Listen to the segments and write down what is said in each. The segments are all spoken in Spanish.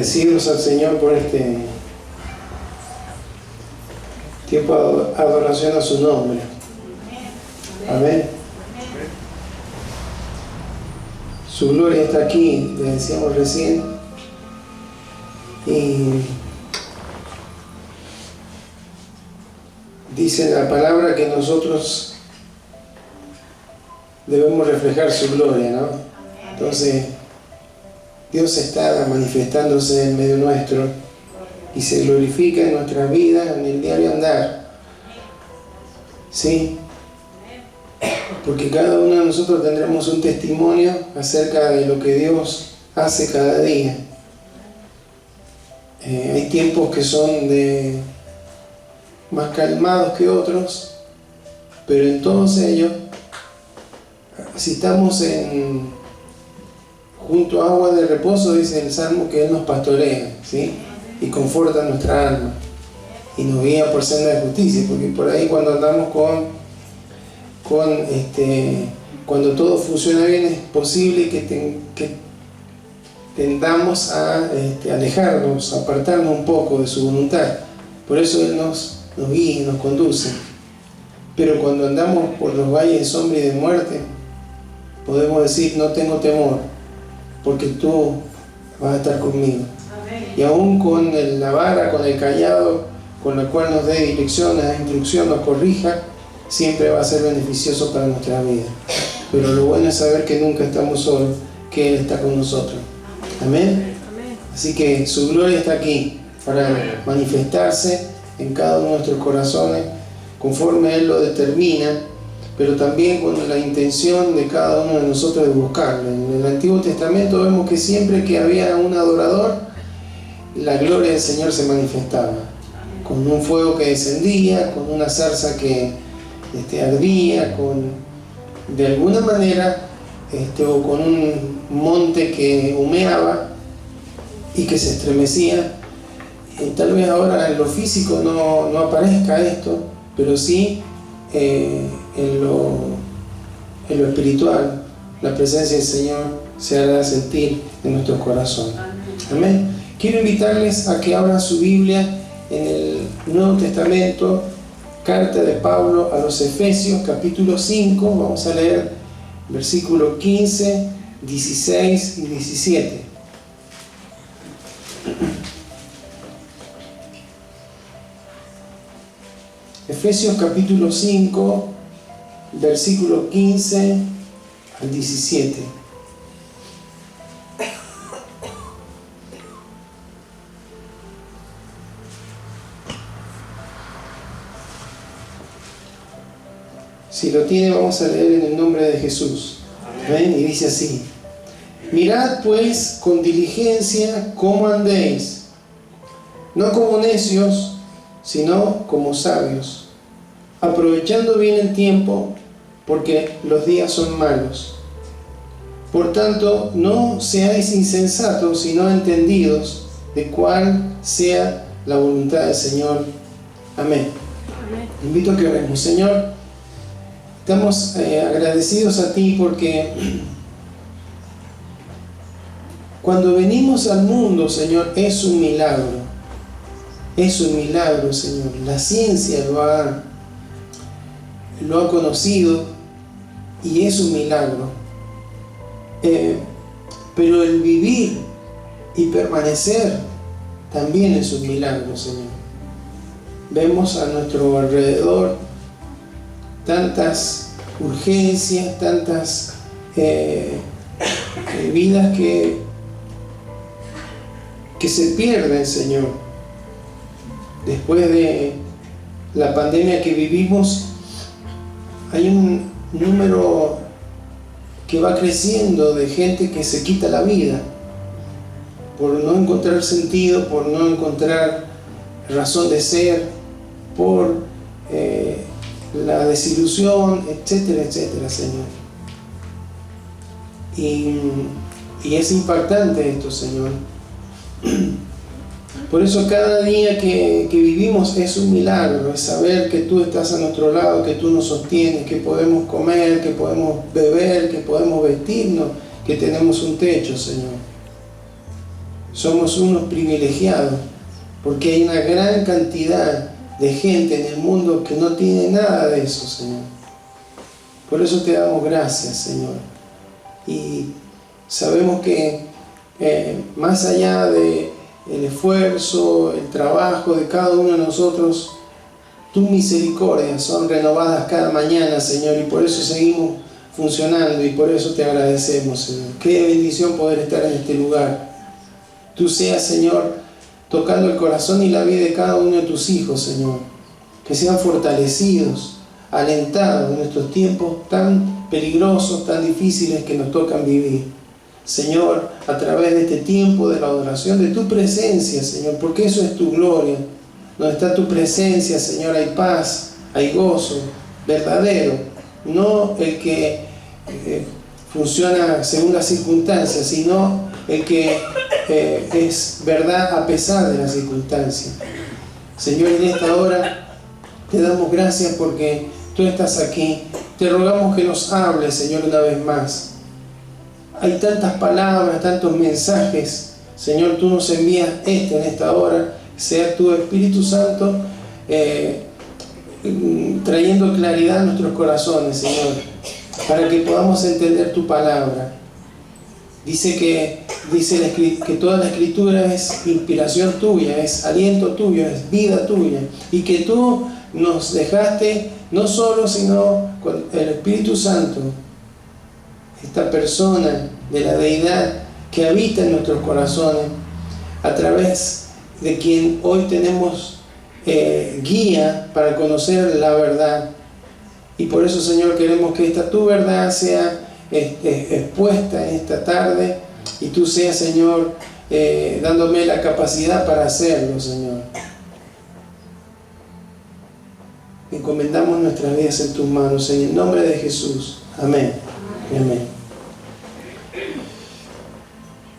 Agradecidos al Señor por este tiempo de adoración a su nombre. Amén. Su gloria está aquí, le decíamos recién. Y dice la palabra que nosotros debemos reflejar su gloria, ¿no? Entonces, Dios está manifestándose en medio nuestro y se glorifica en nuestras vidas, en el diario andar. ¿Sí? Porque cada uno de nosotros tendremos un testimonio acerca de lo que Dios hace cada día. Hay tiempos que son más calmados que otros, pero en todos ellos, si estamos junto a agua de reposo, dice el Salmo, que Él nos pastorea, ¿sí? Y conforta nuestra alma y nos guía por senda de justicia, porque por ahí cuando andamos cuando todo funciona bien, es posible que tendamos a alejarnos, a apartarnos un poco de su voluntad. Por eso Él nos guía y nos conduce. Pero cuando andamos por los valles de sombra y de muerte, podemos decir: no tengo temor, porque tú vas a estar conmigo. Amén. Y aún con la vara, con el cayado, con la cual nos dé dirección, nos dé instrucción, nos corrija, siempre va a ser beneficioso para nuestra vida. Pero lo bueno es saber que nunca estamos solos, que Él está con nosotros. Amén. Amén. Así que su gloria está aquí para manifestarse en cada uno de nuestros corazones conforme Él lo determina, pero también con la intención de cada uno de nosotros de buscarlo. En el Antiguo Testamento vemos que siempre que había un adorador, la gloria del Señor se manifestaba, con un fuego que descendía, con una zarza que ardía, de alguna manera, o con un monte que humeaba y que se estremecía. Tal vez ahora en lo físico no aparezca esto, pero sí en lo espiritual, la presencia del Señor se hará sentir en nuestros corazones. Amén. Quiero invitarles a que abran su Biblia en el Nuevo Testamento, carta de Pablo a los Efesios, capítulo 5. Vamos a leer versículos 15, 16 y 17. Efesios capítulo 5, versículo 15 al 17. Si lo tiene, vamos a leer en el nombre de Jesús. Amén. Y dice así: mirad pues con diligencia cómo andéis, no como necios, sino como sabios, aprovechando bien el tiempo, porque los días son malos. Por tanto, no seáis insensatos, sino entendidos de cuál sea la voluntad del Señor. Amén. Amén. Invito a que oremos. Señor, estamos agradecidos a ti porque cuando venimos al mundo, Señor, es un milagro. Es un milagro, Señor. La ciencia lo ha conocido y es un milagro. Pero el vivir y permanecer también es un milagro, Señor. Vemos a nuestro alrededor tantas urgencias, tantas vidas que se pierden, Señor. Después de la pandemia que vivimos, hay un número que va creciendo de gente que se quita la vida por no encontrar sentido, por no encontrar razón de ser, por la desilusión, etcétera, etcétera, Señor. Y es impactante esto, Señor. Por eso cada día que vivimos es un milagro, es saber que tú estás a nuestro lado, que tú nos sostienes, que podemos comer, que podemos beber, que podemos vestirnos, que tenemos un techo, Señor. somos unos privilegiados, porque hay una gran cantidad de gente en el mundo que no tiene nada de eso, Señor. Por eso te damos gracias, Señor. Y sabemos que más allá del esfuerzo, el trabajo de cada uno de nosotros, tus misericordias son renovadas cada mañana, Señor, y por eso seguimos funcionando y por eso te agradecemos, Señor. Qué bendición poder estar en este lugar. Tú seas, Señor, tocando el corazón y la vida de cada uno de tus hijos, Señor. Que sean fortalecidos, alentados en nuestros tiempos tan peligrosos, tan difíciles que nos tocan vivir. Señor, a través de este tiempo de la adoración, de tu presencia, Señor, porque eso es tu gloria. Donde está tu presencia, Señor, hay paz, hay gozo verdadero, no el que funciona según las circunstancias, sino el que es verdad a pesar de las circunstancias. Señor, en esta hora te damos gracias porque tú estás aquí. Te rogamos que nos hables, Señor, una vez más. Hay tantas palabras, tantos mensajes. Señor, tú nos envías en esta hora. Sea tu Espíritu Santo trayendo claridad a nuestros corazones, Señor, para que podamos entender tu palabra. Dice que toda la Escritura es inspiración tuya, es aliento tuyo, es vida tuya, y que tú nos dejaste no solo, sino con el Espíritu Santo, esta persona de la deidad que habita en nuestros corazones, a través de quien hoy tenemos guía para conocer la verdad. Y por eso, Señor, queremos que esta tu verdad sea expuesta en esta tarde, y tú seas, Señor, dándome la capacidad para hacerlo, Señor. Encomendamos nuestras vidas en tus manos, en el nombre de Jesús. Amén. Amén.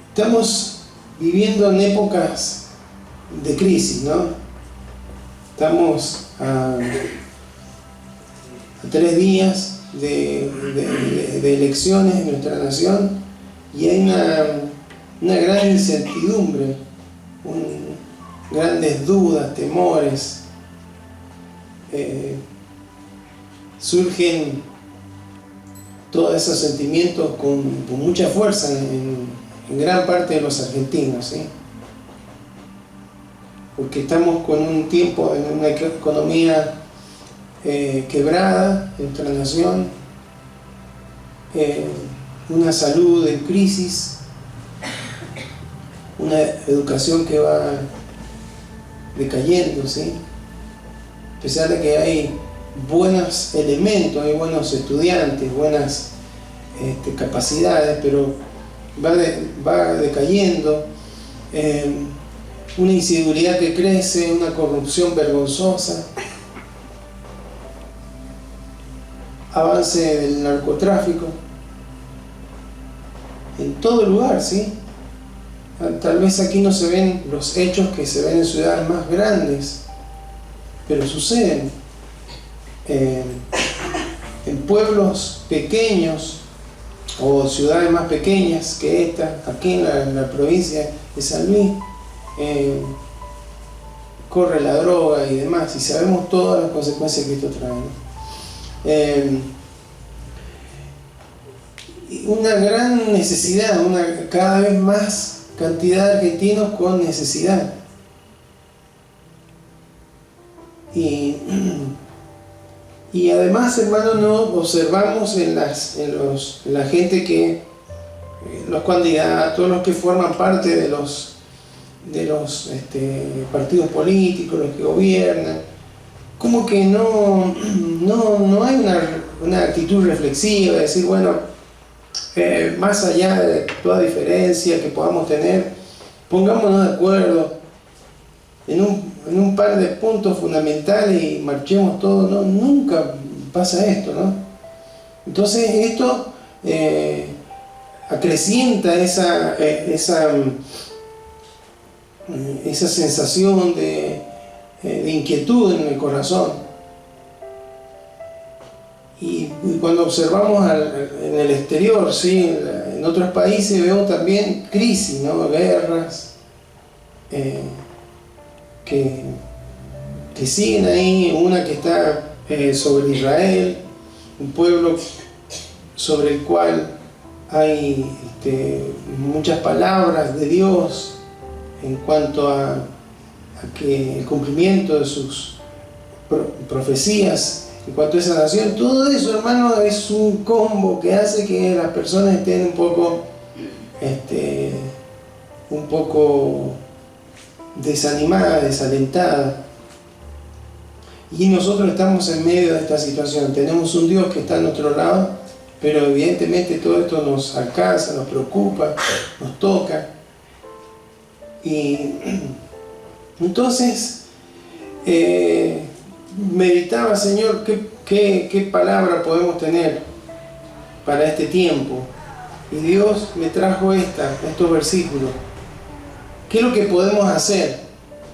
Estamos viviendo en épocas de crisis, ¿no? Estamos a 3 días de elecciones en nuestra nación, y hay una gran incertidumbre, grandes dudas, temores. Surgen todos esos sentimientos con mucha fuerza en gran parte de los argentinos, ¿sí? Porque estamos con un tiempo en una economía quebrada en nuestra nación, una salud en crisis, una educación que va decayendo, ¿sí? A pesar de que hay buenos elementos, hay buenos estudiantes, buenas capacidades, pero va decayendo, una inseguridad que crece, una corrupción vergonzosa, avance del narcotráfico en todo lugar, ¿sí? Tal vez aquí no se ven los hechos que se ven en ciudades más grandes, pero suceden en pueblos pequeños o ciudades más pequeñas que esta, aquí en la provincia de San Luis. Corre la droga y demás, y sabemos todas las consecuencias que esto trae, ¿no? Una gran necesidad, cada vez más cantidad de argentinos con necesidad, y además, hermano, no observamos en la gente que los candidatos, los que forman parte de los partidos políticos, los que gobiernan, como que no hay una actitud reflexiva de decir, bueno, más allá de toda diferencia que podamos tener, pongámonos de acuerdo en un par de puntos fundamentales y marchemos todos. No, nunca pasa esto, ¿no? Entonces esto acrecienta esa sensación de inquietud en el corazón. Y cuando observamos en el exterior, ¿sí? En otros países veo también crisis, ¿no? Guerras, que siguen ahí, una que está sobre Israel, un pueblo sobre el cual hay muchas palabras de Dios en cuanto a que el cumplimiento de sus profecías en cuanto a esa nación. Todo eso, hermano, es un combo que hace que las personas estén un poco desanimadas, desalentadas. Y nosotros estamos en medio de esta situación. Tenemos un Dios que está a nuestro lado, pero evidentemente todo esto nos alcanza, nos preocupa, nos toca. Y entonces meditaba, Señor, ¿qué palabra podemos tener para este tiempo? Y Dios me trajo estos versículos. ¿Qué es lo que podemos hacer?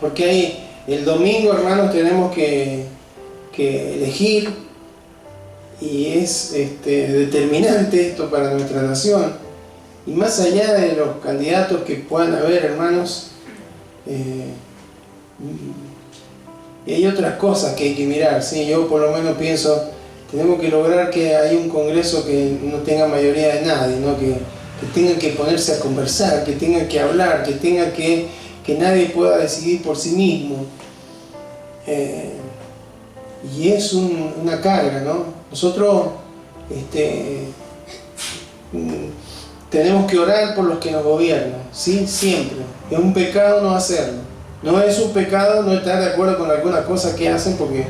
Porque ahí el domingo, hermanos, tenemos que elegir, y es determinante esto para nuestra nación. Y más allá de los candidatos que puedan haber, hermanos, y hay otras cosas que hay que mirar, ¿sí? Yo por lo menos pienso, tenemos que lograr que haya un congreso que no tenga mayoría de nadie, ¿no? Que tengan que ponerse a conversar, que tengan que hablar, que nadie pueda decidir por sí mismo. Y es una carga, ¿no? Nosotros tenemos que orar por los que nos gobiernan, ¿sí? Siempre. Es un pecado no hacerlo. No es un pecado no estar de acuerdo con alguna cosa que hacen, porque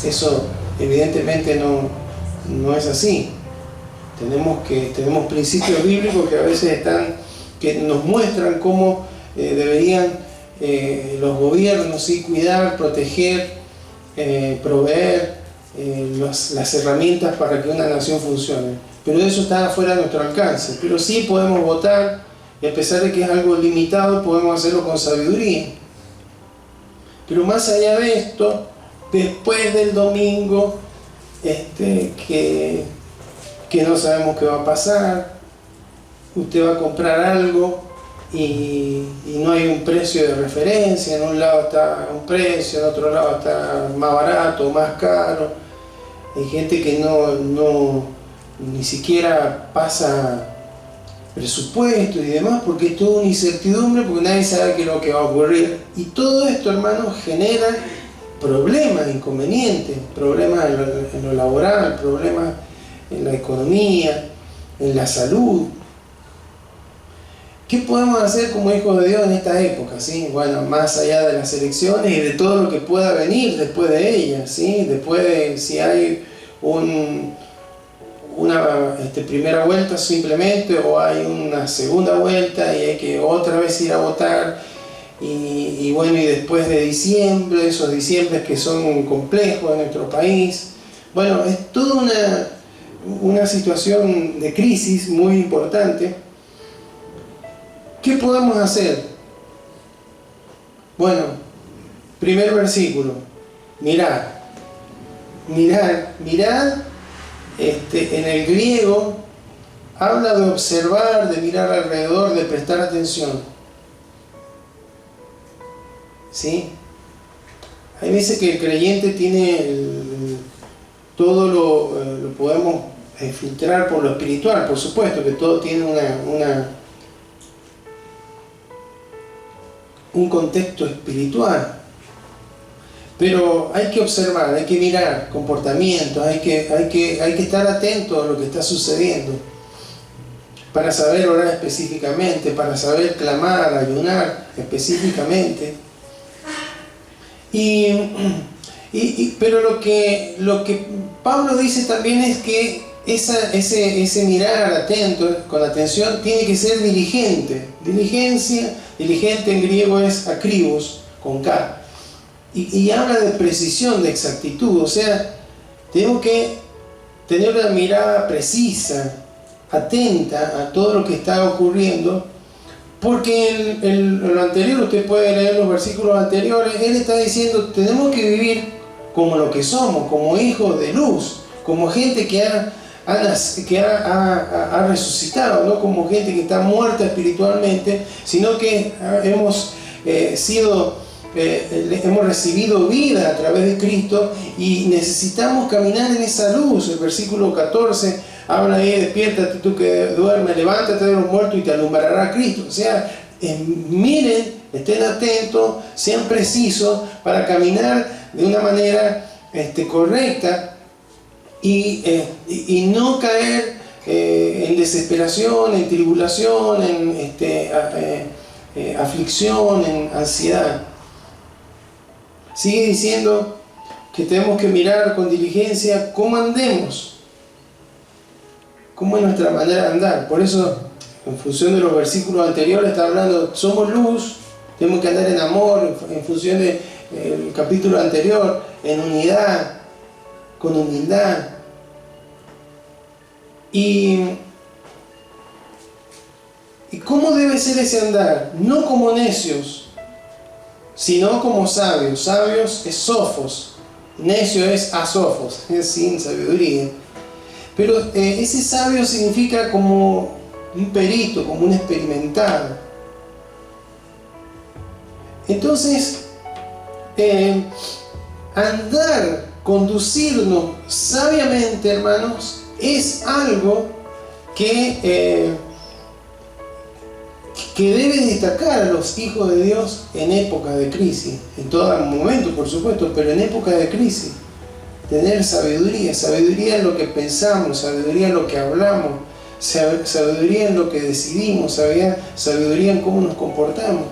eso evidentemente no es así. Tenemos principios bíblicos que a veces que nos muestran cómo deberían los gobiernos, ¿sí? Cuidar, proteger, proveer las herramientas para que una nación funcione. Pero eso está fuera de nuestro alcance. Pero sí podemos votar, y a pesar de que es algo limitado, podemos hacerlo con sabiduría. Pero más allá de esto, después del domingo, que no sabemos qué va a pasar, usted va a comprar algo y no hay un precio de referencia, en un lado está un precio, en otro lado está más barato, más caro. Hay gente que ni siquiera pasa presupuesto y demás, porque es toda una incertidumbre, porque nadie sabe qué es lo que va a ocurrir. Y todo esto, hermanos, genera problemas, inconvenientes, problemas en lo laboral, problemas en la economía, en la salud. ¿Qué podemos hacer como hijos de Dios en esta época? ¿Sí? Bueno, más allá de las elecciones y de todo lo que pueda venir después de ellas, ¿sí? Después de si hay una primera vuelta simplemente, o hay una segunda vuelta y hay que otra vez ir a votar, y bueno, y después de diciembre, esos diciembres que son complejos en nuestro país. Bueno, es toda una situación de crisis muy importante. ¿Qué podemos hacer? Bueno, primer versículo, mirad. En el griego habla de observar, de mirar alrededor, de prestar atención. ¿Sí? Hay veces que el creyente tiene todo lo podemos filtrar por lo espiritual, por supuesto que todo tiene un contexto espiritual. Pero hay que observar, hay que mirar comportamientos, hay que estar atento a lo que está sucediendo, para saber orar específicamente, para saber clamar, ayunar específicamente. Pero lo que Pablo dice también es que ese mirar atento, con atención, tiene que ser diligente. Diligente en griego es akribos, con K. Y habla de precisión, de exactitud. O sea, tenemos que tener una mirada precisa, atenta a todo lo que está ocurriendo, porque en lo anterior, usted puede leer los versículos anteriores, él está diciendo, tenemos que vivir como lo que somos, como hijos de luz, como gente que ha resucitado, no como gente que está muerta espiritualmente, sino que hemos hemos recibido vida a través de Cristo y necesitamos caminar en esa luz. El versículo 14 habla ahí: despiértate tú que duermes, levántate de los muertos y te alumbrará Cristo. O sea, miren, estén atentos, sean precisos para caminar de una manera correcta y no caer en desesperación, en tribulación, en aflicción, en ansiedad. Sigue diciendo que tenemos que mirar con diligencia cómo andemos, cómo es nuestra manera de andar. Por eso, en función de los versículos anteriores, está hablando: somos luz, tenemos que andar en amor. En función del capítulo anterior, en unidad, con humildad. ¿Y cómo debe ser ese andar? No como necios, sino como sabios. Sabios es sofos, necio es asofos, es sin sabiduría. Pero ese sabio significa como un perito, como un experimentado. Entonces, andar, conducirnos sabiamente, hermanos, es algo que debe destacar a los hijos de Dios en épocas de crisis, en todo momento, por supuesto, pero en épocas de crisis. Tener sabiduría en lo que pensamos, sabiduría en lo que hablamos, sabiduría en lo que decidimos, sabiduría en cómo nos comportamos.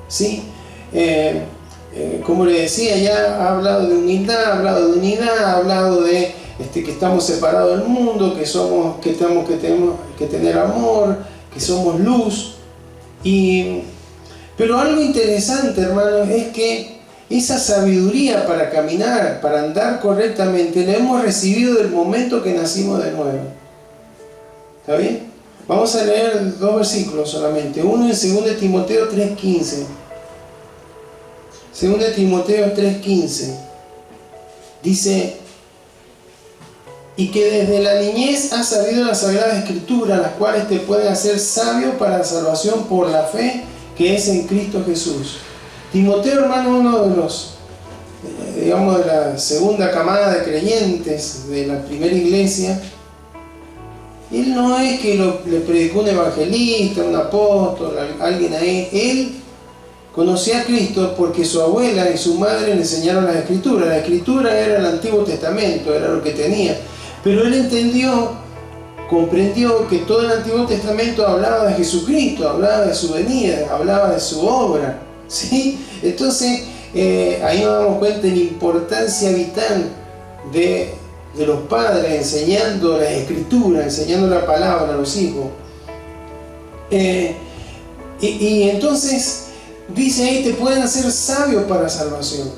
¿Sí? Como le decía, ya ha hablado de humildad, ha hablado de unidad, ha hablado de que estamos separados del mundo, que tenemos que tener amor, que somos luz. Pero algo interesante, hermanos, es que esa sabiduría para caminar, para andar correctamente, la hemos recibido del momento que nacimos de nuevo. ¿Está bien? Vamos a leer 2 versículos solamente. Uno en 2 Timoteo 3:15. 2 Timoteo 3:15. Dice: y que desde la niñez has sabido las sagradas escrituras, las cuales te pueden hacer sabio para la salvación por la fe que es en Cristo Jesús. Timoteo, hermano, uno de los, digamos, de la segunda camada de creyentes de la primera iglesia. Él no es que le predicó un evangelista, un apóstol, alguien ahí. Él conocía a Cristo porque su abuela y su madre le enseñaron las escrituras. La escritura era el Antiguo Testamento, era lo que tenía. Pero él comprendió que todo el Antiguo Testamento hablaba de Jesucristo, hablaba de su venida, hablaba de su obra, ¿sí? Entonces, ahí nos damos cuenta de la importancia vital de los padres enseñando las escrituras, enseñando la palabra a los hijos. Y entonces, dice ahí, te pueden hacer sabios para salvación.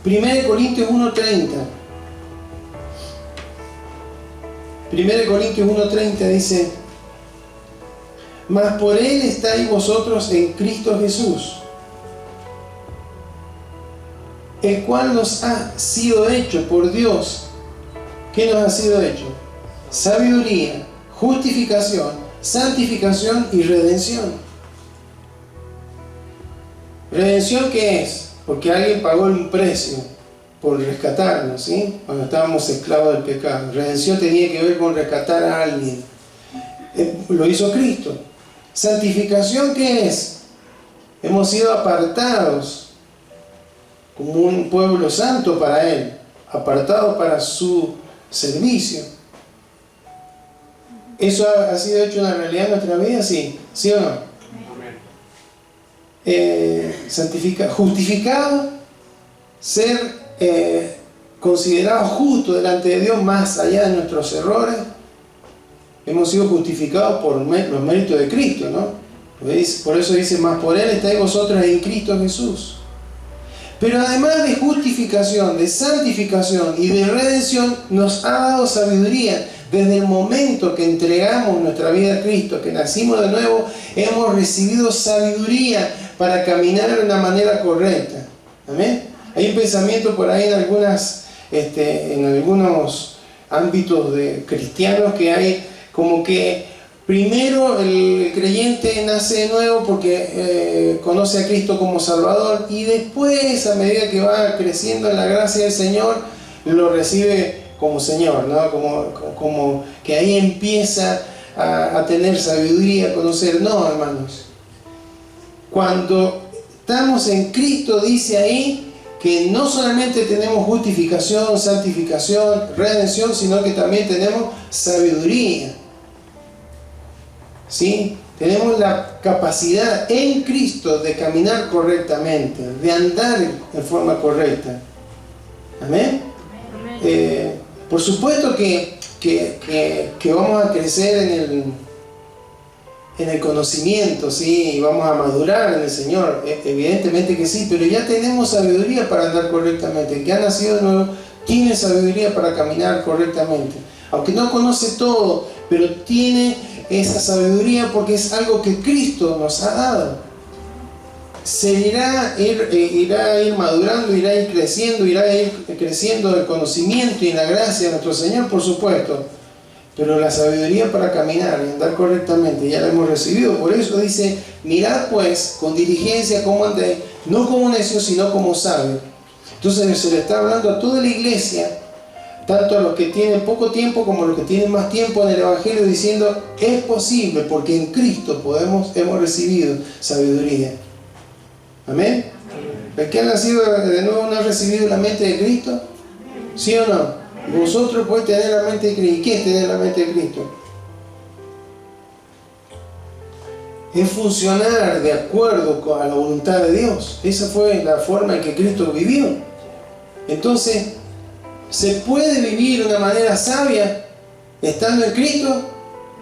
1 Corintios 1:30. 1 Corintios 1:30 dice: mas por Él estáis vosotros en Cristo Jesús, el cual nos ha sido hecho por Dios. ¿Qué nos ha sido hecho? Sabiduría, justificación, santificación y redención. ¿Redención qué es? Porque alguien pagó un precio por rescatarnos, ¿sí? Cuando estábamos esclavos del pecado. Redención tenía que ver con rescatar a alguien. Lo hizo Cristo. Santificación, ¿qué es? Hemos sido apartados como un pueblo santo para Él, apartados para su servicio. ¿Eso ha sido hecho una realidad en nuestra vida? Sí. ¿Sí o no? Justificado, ser considerado justo delante de Dios más allá de nuestros errores. Hemos sido justificados por los méritos de Cristo, ¿no? Por eso dice: más por Él estáis vosotros en Cristo Jesús. Pero además de justificación, de santificación y de redención, nos ha dado sabiduría. Desde el momento que entregamos nuestra vida a Cristo, que nacimos de nuevo, hemos recibido sabiduría para caminar de una manera correcta. ¿Amén? Hay un pensamiento por ahí en algunos ámbitos de cristianos que hay como que primero el creyente nace de nuevo porque conoce a Cristo como Salvador, y después, a medida que va creciendo en la gracia del Señor, lo recibe como Señor, ¿no? Como que ahí empieza a tener sabiduría, a conocer. No, hermanos. Cuando estamos en Cristo, dice ahí que no solamente tenemos justificación, santificación, redención, sino que también tenemos sabiduría. ¿Sí? Tenemos la capacidad en Cristo de caminar correctamente, de andar en forma correcta. ¿Amén? Por supuesto que vamos a crecer en el conocimiento, ¿sí? Y vamos a madurar en el Señor, evidentemente que sí, pero ya tenemos sabiduría para andar correctamente. El que ha nacido de nuevo tiene sabiduría para caminar correctamente, aunque no conoce todo, pero tiene esa sabiduría porque es algo que Cristo nos ha dado. Se irá a ir madurando, irá a ir creciendo el conocimiento y la gracia de nuestro Señor, por supuesto. Pero la sabiduría para caminar y andar correctamente ya la hemos recibido. Por eso dice: mirad pues con diligencia cómo andéis, no como necios, sino como sabios. Entonces se le está hablando a toda la iglesia, tanto a los que tienen poco tiempo como a los que tienen más tiempo en el Evangelio, diciendo: es posible, porque en Cristo hemos recibido sabiduría. ¿Amén? ¿El que ha nacido de nuevo no ha recibido la mente de Cristo? ¿Sí o no? Vosotros podéis tener la mente de Cristo. ¿Y qué es tener la mente de Cristo? Es funcionar de acuerdo a la voluntad de Dios. Esa fue la forma en que Cristo vivió. Entonces, ¿se puede vivir de una manera sabia estando en Cristo?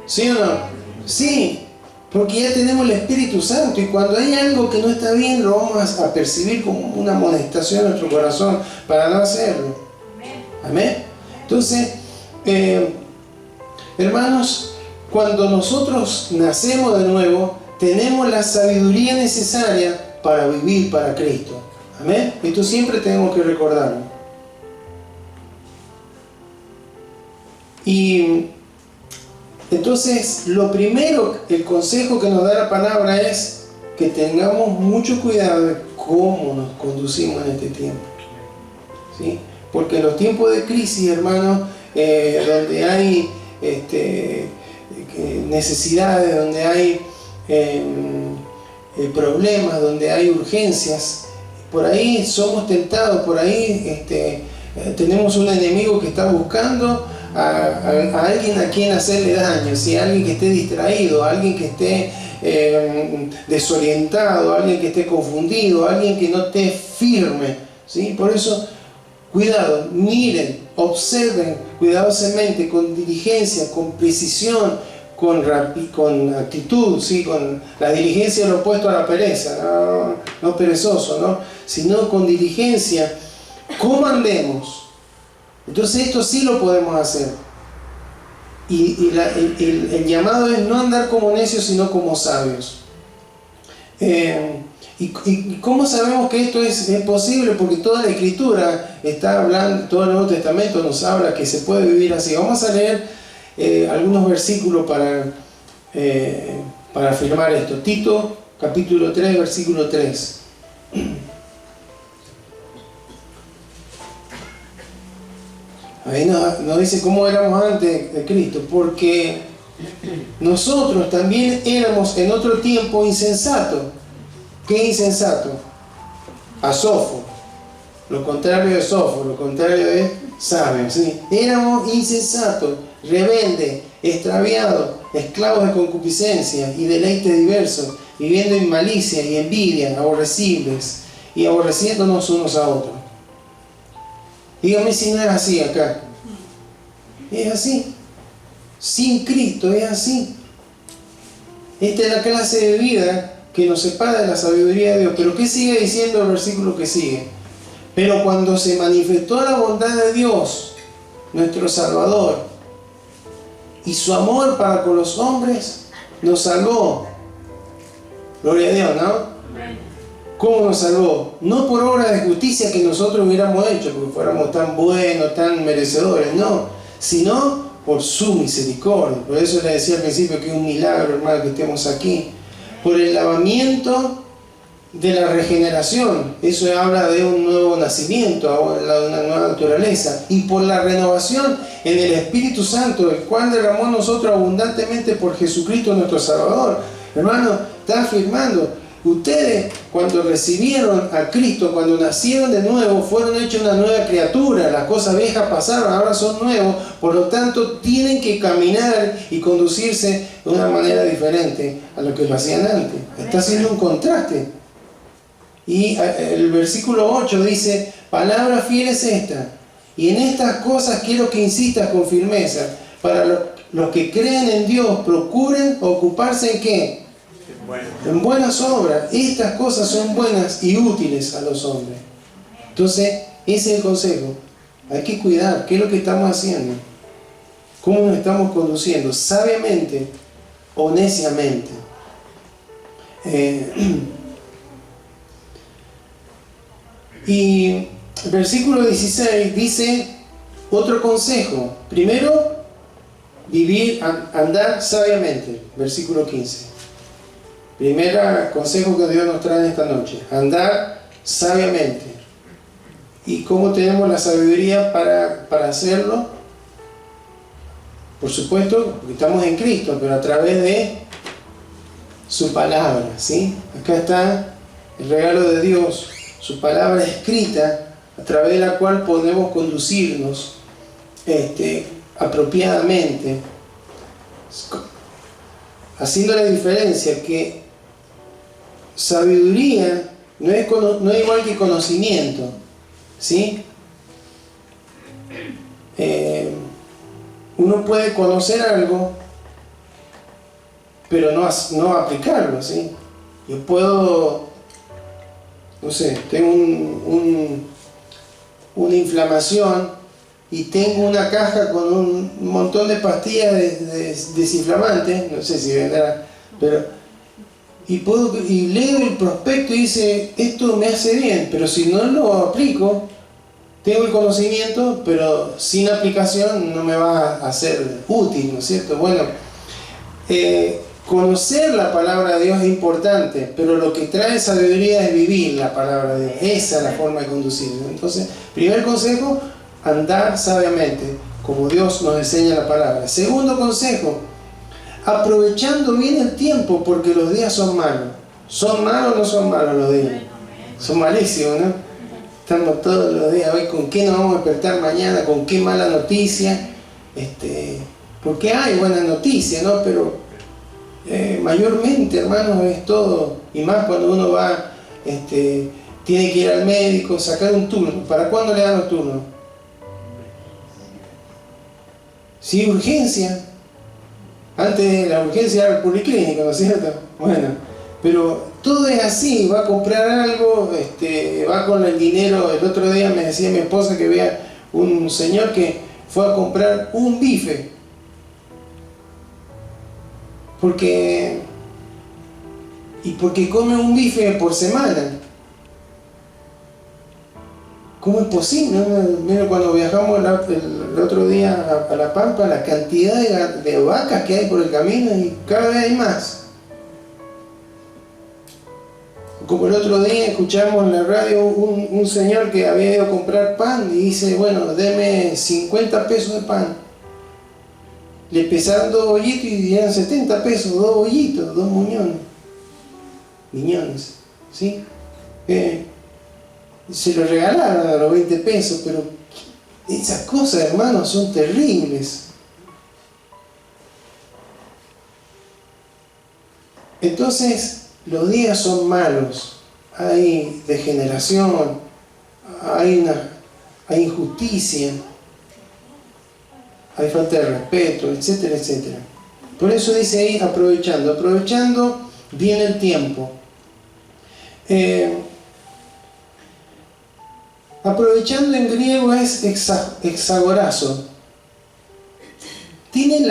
¿Sí o no? Sí, porque ya tenemos el Espíritu Santo, y cuando hay algo que no está bien, lo vamos a percibir como una amonestación en nuestro corazón para no hacerlo. Amén. Entonces, hermanos, cuando nosotros nacemos de nuevo, tenemos la sabiduría necesaria para vivir para Cristo. Amén. Esto siempre tenemos que recordarlo. Y entonces, lo primero, el consejo que nos da la palabra es que tengamos mucho cuidado de cómo nos conducimos en este tiempo. ¿Sí? Porque en los tiempos de crisis, hermanos, donde hay necesidades, donde hay problemas, donde hay urgencias, por ahí somos tentados, por ahí tenemos un enemigo que está buscando a alguien a quien hacerle daño, ¿sí? Alguien que esté distraído, alguien que esté desorientado, alguien que esté confundido, alguien que no esté firme, ¿sí? Por eso, cuidado, miren, observen cuidadosamente, con diligencia, con precisión, con actitud, ¿sí? Con la diligencia es lo opuesto a la pereza, no perezoso, ¿no? Sino con diligencia, ¿cómo andemos? Entonces esto sí lo podemos hacer. Y el llamado es no andar como necios, sino como sabios. ¿Y cómo sabemos que esto es posible? Porque toda la Escritura está hablando, todo el Nuevo Testamento nos habla que se puede vivir así. Vamos a leer algunos versículos para afirmar esto. Tito, capítulo 3, versículo 3. Ahí nos dice cómo éramos antes de Cristo, porque nosotros también éramos en otro tiempo insensatos. ¿Qué insensato? Asofo. Lo contrario de sofo, lo contrario de sabio, ¿sí? Éramos insensatos, rebeldes, extraviados, esclavos de concupiscencia y deleites diversos, viviendo en malicia y envidia, aborrecibles y aborreciéndonos unos a otros. Dígame si no es así acá. Es así. Sin Cristo es así. Esta es la clase de vida que nos separa de la sabiduría de Dios. Pero ¿qué sigue diciendo el versículo que sigue? Pero cuando se manifestó la bondad de Dios, nuestro Salvador, y su amor para con los hombres, nos salvó. Gloria a Dios, ¿no? ¿Cómo nos salvó? No por obra de justicia que nosotros hubiéramos hecho, porque fuéramos tan buenos, tan merecedores, no, sino por su misericordia. Por eso le decía al principio que es un milagro, hermano, que estemos aquí. Por el lavamiento de la regeneración, eso habla de un nuevo nacimiento, de una nueva naturaleza, y por la renovación en el Espíritu Santo, el cual derramó en nosotros abundantemente por Jesucristo nuestro Salvador. Hermano, está afirmando, ustedes cuando recibieron a Cristo, cuando nacieron de nuevo, fueron hechos una nueva criatura, las cosas viejas pasaron, ahora son nuevos, por lo tanto tienen que caminar y conducirse de una manera diferente a lo que lo hacían antes. Está haciendo un contraste. Y el versículo 8 dice, palabra fiel es esta, y en estas cosas quiero que insistas con firmeza, para los que creen en Dios, procuren ocuparse ¿en qué? En buenas obras. Estas cosas son buenas y útiles a los hombres. Entonces, ese es el consejo. Hay que cuidar qué es lo que estamos haciendo, cómo nos estamos conduciendo, sabiamente o neciamente. Y el versículo 16 dice otro consejo. Primero, andar sabiamente. Versículo 15. Primer consejo que Dios nos trae esta noche. Andar sabiamente. ¿Y cómo tenemos la sabiduría para hacerlo? Por supuesto, porque estamos en Cristo, pero a través de su palabra, ¿sí? Acá está el regalo de Dios, su palabra escrita, a través de la cual podemos conducirnos apropiadamente, haciendo la diferencia que sabiduría no es igual que conocimiento, ¿sí? Uno puede conocer algo, pero no aplicarlo, ¿sí? Yo puedo, no sé, tengo una inflamación y tengo una caja con un montón de pastillas desinflamantes, no sé si vendrá, pero y leo el prospecto y dice, esto me hace bien, pero si no lo aplico, tengo el conocimiento, pero sin aplicación no me va a ser útil, ¿no es cierto? Bueno, conocer la palabra de Dios es importante, pero lo que trae sabiduría es vivir la palabra de Dios. Esa es la forma de conducirlo. Entonces, primer consejo, andar sabiamente, como Dios nos enseña la palabra. Segundo consejo, aprovechando bien el tiempo, porque los días son malos. ¿Son malos o no son malos los días? Son malísimos, ¿no? Estamos todos los días, hoy con qué nos vamos a despertar mañana, con qué mala noticia, porque hay buenas noticias, ¿no? Pero mayormente, hermanos, es todo, y más cuando uno va, tiene que ir al médico, sacar un turno. ¿Para cuándo le dan los turnos? Sí, urgencia. Antes la urgencia era el policlínico, ¿no es cierto? Bueno, pero todo es así, va a comprar algo, va con el dinero. El otro día me decía mi esposa que vea un señor que fue a comprar un bife, porque come un bife por semana. ¿Cómo es posible? Mira, cuando viajamos el otro día a La Pampa, la cantidad de vacas que hay por el camino, y cada vez hay más. Como el otro día escuchamos en la radio un señor que había ido a comprar pan y dice, bueno, deme 50 pesos de pan. Le pesaron 2 bollitos y eran 70 pesos, 2 bollitos, 2 miñones, ¿sí? Se lo regalaron a los 20 pesos, pero esas cosas, hermanos, son terribles. Entonces, los días son malos, hay degeneración, hay injusticia, hay falta de respeto, etcétera, etcétera. Por eso dice ahí, aprovechando bien el tiempo. Aprovechando en griego es exagorazo. Tiene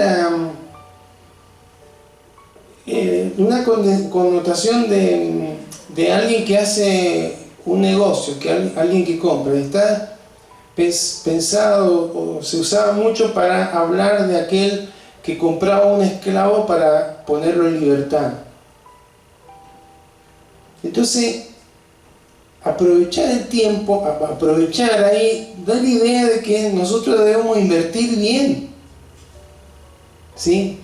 una connotación de alguien que hace un negocio, alguien que compra. Está pensado o se usaba mucho para hablar de aquel que compraba un esclavo para ponerlo en libertad. Entonces, aprovechar el tiempo, aprovechar ahí, da la idea de que nosotros debemos invertir bien, ¿sí?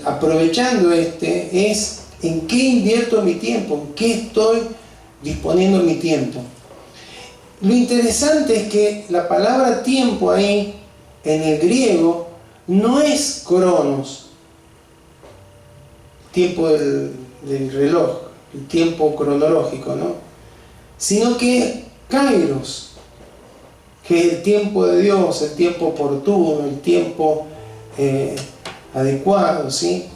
Aprovechando es en qué invierto mi tiempo, en qué estoy disponiendo mi tiempo. Lo interesante es que la palabra tiempo ahí, en el griego, no es cronos, tiempo del reloj, el tiempo cronológico, ¿no? Sino que kairos, que es el tiempo de Dios, el tiempo oportuno, el tiempo adecuado, ¿sí?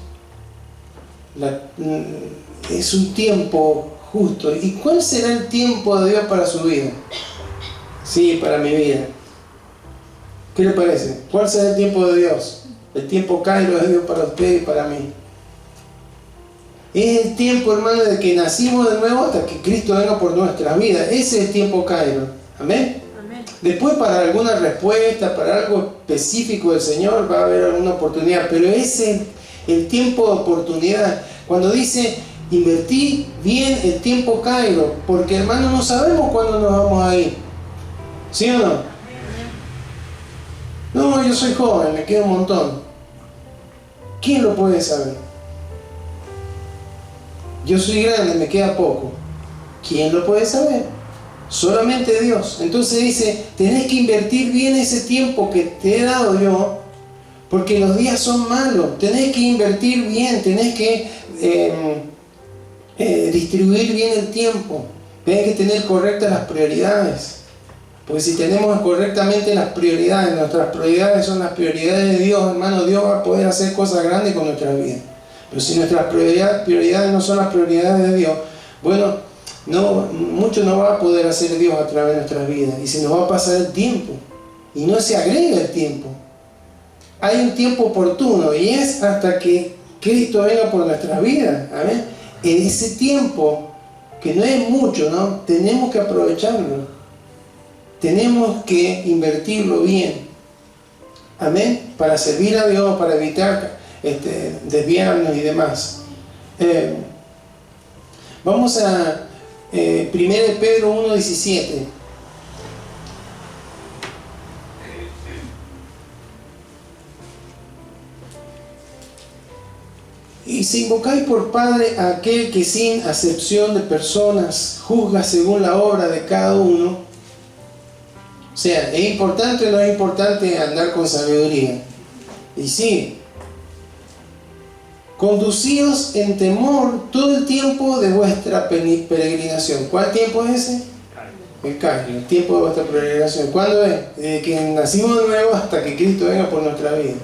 Es un tiempo justo. ¿Y cuál será el tiempo de Dios para su vida? Sí, para mi vida. ¿Qué le parece? ¿Cuál será el tiempo de Dios? El tiempo kairos de Dios para usted y para mí. Es el tiempo, hermano, de que nacimos de nuevo hasta que Cristo venga por nuestras vidas. Ese es el tiempo kairos. ¿Amén? Amén. Después, para alguna respuesta, para algo específico del Señor, va a haber alguna oportunidad. Pero ese es el tiempo de oportunidad. Cuando dice, invertí bien el tiempo kairos, porque, hermano, no sabemos cuándo nos vamos a ir. ¿Sí o no? No, yo soy joven, me queda un montón. ¿Quién lo puede saber? Yo soy grande, me queda poco. ¿Quién lo puede saber? Solamente Dios. Entonces dice, tenés que invertir bien ese tiempo que te he dado yo, porque los días son malos. Tenés que invertir bien, tenés que distribuir bien el tiempo. Tenés que tener correctas las prioridades. Porque si tenemos correctamente las prioridades, nuestras prioridades son las prioridades de Dios, hermano, Dios va a poder hacer cosas grandes con nuestra vida. Pero si nuestras prioridades no son las prioridades de Dios, bueno, mucho no va a poder hacer Dios a través de nuestras vidas. Y se nos va a pasar el tiempo. Y no se agrega el tiempo. Hay un tiempo oportuno y es hasta que Cristo venga por nuestras vidas. ¿Amén? En ese tiempo, que no es mucho, ¿no? Tenemos que aprovecharlo. Tenemos que invertirlo bien. Amén. Para servir a Dios, para evitar desviarnos y demás. Vamos a 1 Pedro 1:17. Y si invocáis por Padre a aquel que sin acepción de personas juzga según la obra de cada uno. O sea, ¿es importante o no es importante andar con sabiduría? Y sí. Conducíos en temor todo el tiempo de vuestra peregrinación. ¿Cuál tiempo es ese? El Kairos, el tiempo de vuestra peregrinación. ¿Cuándo es? Desde que nacimos de nuevo hasta que Cristo venga por nuestra vida.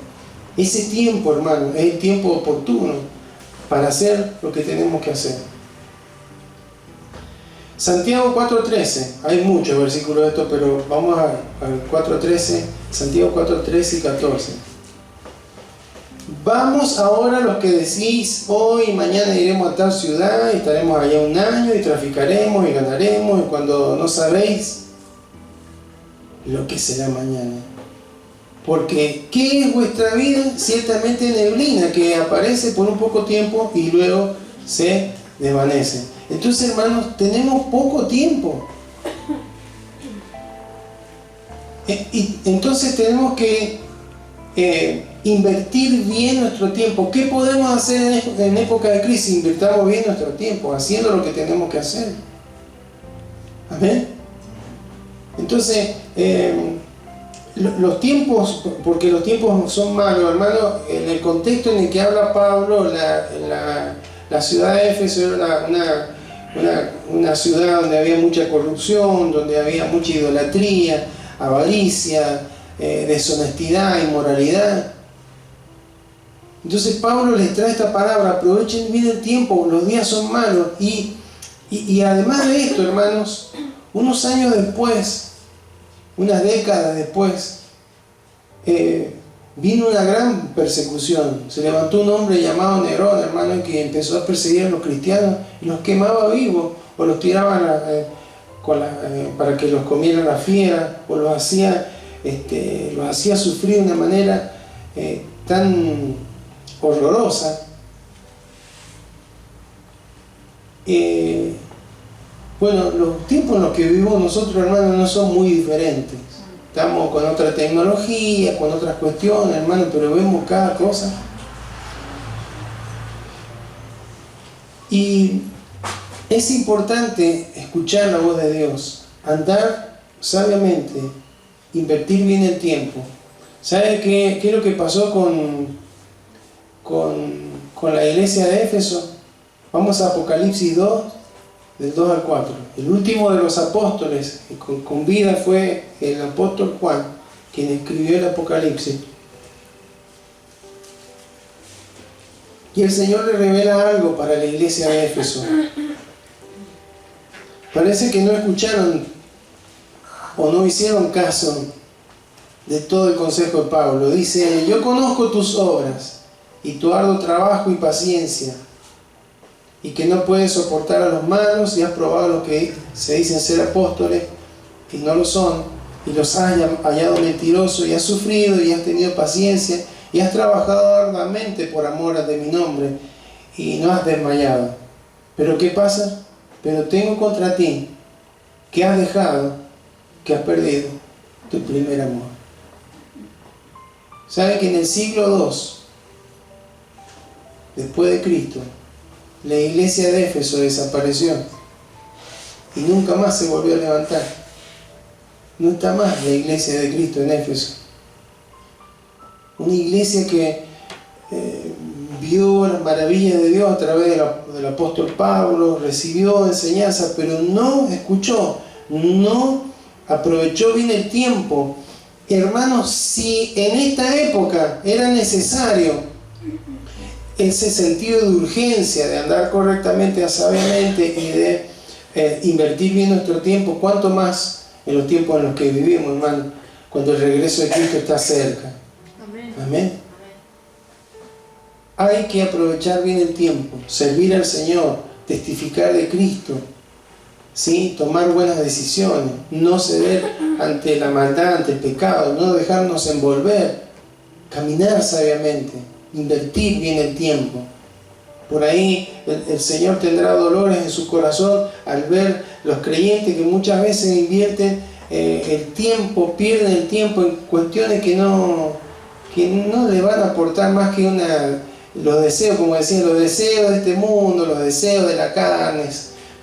Ese tiempo, hermano, es el tiempo oportuno para hacer lo que tenemos que hacer. Santiago 4:13, hay muchos versículos de esto, pero vamos al 4:13, Santiago 4:13 y 14. Vamos ahora los que decís, hoy y mañana iremos a tal ciudad, y estaremos allá un año, y traficaremos, y ganaremos, y cuando no sabéis lo que será mañana. Porque, ¿qué es vuestra vida? Ciertamente neblina, que aparece por un poco tiempo y luego se desvanece. Entonces, hermanos, tenemos poco tiempo. Y entonces tenemos que invertir bien nuestro tiempo. ¿Qué podemos hacer en época de crisis? Invertamos bien nuestro tiempo, haciendo lo que tenemos que hacer. Amén. Entonces, los tiempos, porque los tiempos son malos, hermano, en el contexto en el que habla Pablo, la ciudad de Éfeso era una ciudad donde había mucha corrupción, donde había mucha idolatría, avaricia, deshonestidad, inmoralidad. Entonces Pablo les trae esta palabra: aprovechen bien el tiempo, los días son malos. Y además de esto, hermanos, unos años después, unas décadas después, vino una gran persecución. Se levantó un hombre llamado Nerón, hermano, que empezó a perseguir a los cristianos y los quemaba vivos o los tiraban para que los comiera la fiera, o los hacía sufrir de una manera tan horrorosa. Bueno, los tiempos en los que vivimos nosotros, hermanos, no son muy diferentes. Estamos con otra tecnología, con otras cuestiones, hermanos, pero vemos cada cosa. Y es importante escuchar la voz de Dios, andar sabiamente, invertir bien el tiempo. ¿Sabe qué es lo que pasó con la iglesia de Éfeso? Vamos a Apocalipsis 2, del 2 al 4. El último de los apóstoles con vida fue el apóstol Juan, quien escribió el Apocalipsis. Y el Señor le revela algo para la iglesia de Éfeso. Parece que no escucharon o no hicieron caso de todo el consejo de Pablo. Dice: yo conozco tus obras y tu arduo trabajo y paciencia, y que no puedes soportar a los malos, y has probado los que se dicen ser apóstoles y no lo son, y los has hallado mentirosos, y has sufrido y has tenido paciencia, y has trabajado arduamente por amor de mi nombre, y no has desmayado. Pero ¿qué pasa? Pero tengo contra ti que has perdido tu primer amor. ¿Sabe que en el siglo II, después de Cristo, la iglesia de Éfeso desapareció y nunca más se volvió a levantar? No está más la iglesia de Cristo en Éfeso. Una iglesia que vio las maravillas de Dios a través del apóstol Pablo, recibió enseñanza, pero no escuchó, no aprovechó bien el tiempo. Hermanos, si en esta época era necesario ese sentido de urgencia, de andar correctamente, sabiamente y de invertir bien nuestro tiempo, ¿cuánto más en los tiempos en los que vivimos, hermano, cuando el regreso de Cristo está cerca? Amén. Amén. Hay que aprovechar bien el tiempo, servir al Señor, testificar de Cristo, ¿sí? Tomar buenas decisiones, no ceder ante la maldad, ante el pecado, no dejarnos envolver, caminar sabiamente, invertir bien el tiempo. Por ahí el Señor tendrá dolores en su corazón al ver los creyentes que muchas veces invierten el tiempo, pierden el tiempo en cuestiones que no le van a aportar más que los deseos, como decían, los deseos de este mundo, los deseos de la carne,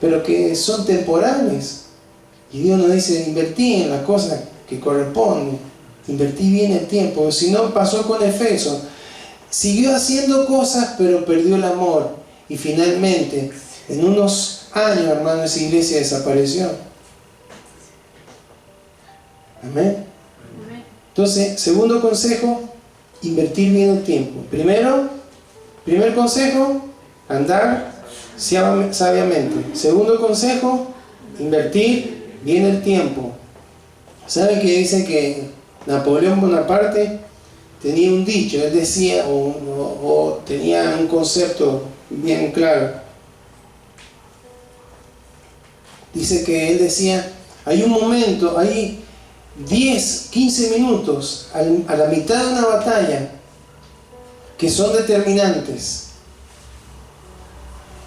pero que son temporales. Y Dios nos dice: invertí en las cosas que corresponden, invertí bien el tiempo. Si no, pasó con Éfeso. Siguió haciendo cosas, pero perdió el amor. Y finalmente, en unos años, hermano, esa iglesia desapareció. Amén. Entonces, segundo consejo, invertir bien el tiempo. Primer consejo, andar sabiamente. Segundo consejo, invertir bien el tiempo. ¿Saben que dice que Napoleón Bonaparte tenía un dicho? Él decía, o tenía un concepto bien claro. Dice que él decía: hay un momento, hay 10, 15 minutos a la mitad de una batalla que son determinantes.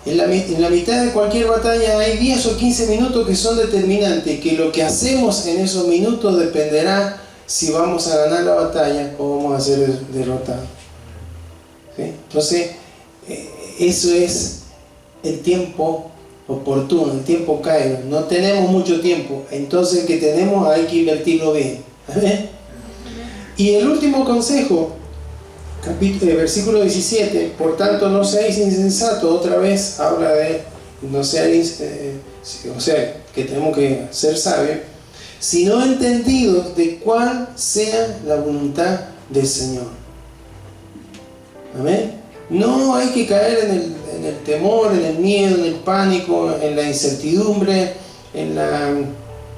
En la mitad de cualquier batalla hay 10 o 15 minutos que son determinantes, que lo que hacemos en esos minutos dependerá si vamos a ganar la batalla o vamos a ser derrotados. ¿Sí? Entonces, eso es el tiempo oportuno, el tiempo kairos. No tenemos mucho tiempo, entonces el que tenemos hay que invertirlo bien. ¿Amén? Y el último consejo, versículo 17: por tanto no seáis insensatos. Otra vez habla de no seáis, o sea, que tenemos que ser sabios, sino entendidos de cuál sea la voluntad del Señor. Amén. No hay que caer en el temor, en el miedo, en el pánico, en la incertidumbre, en la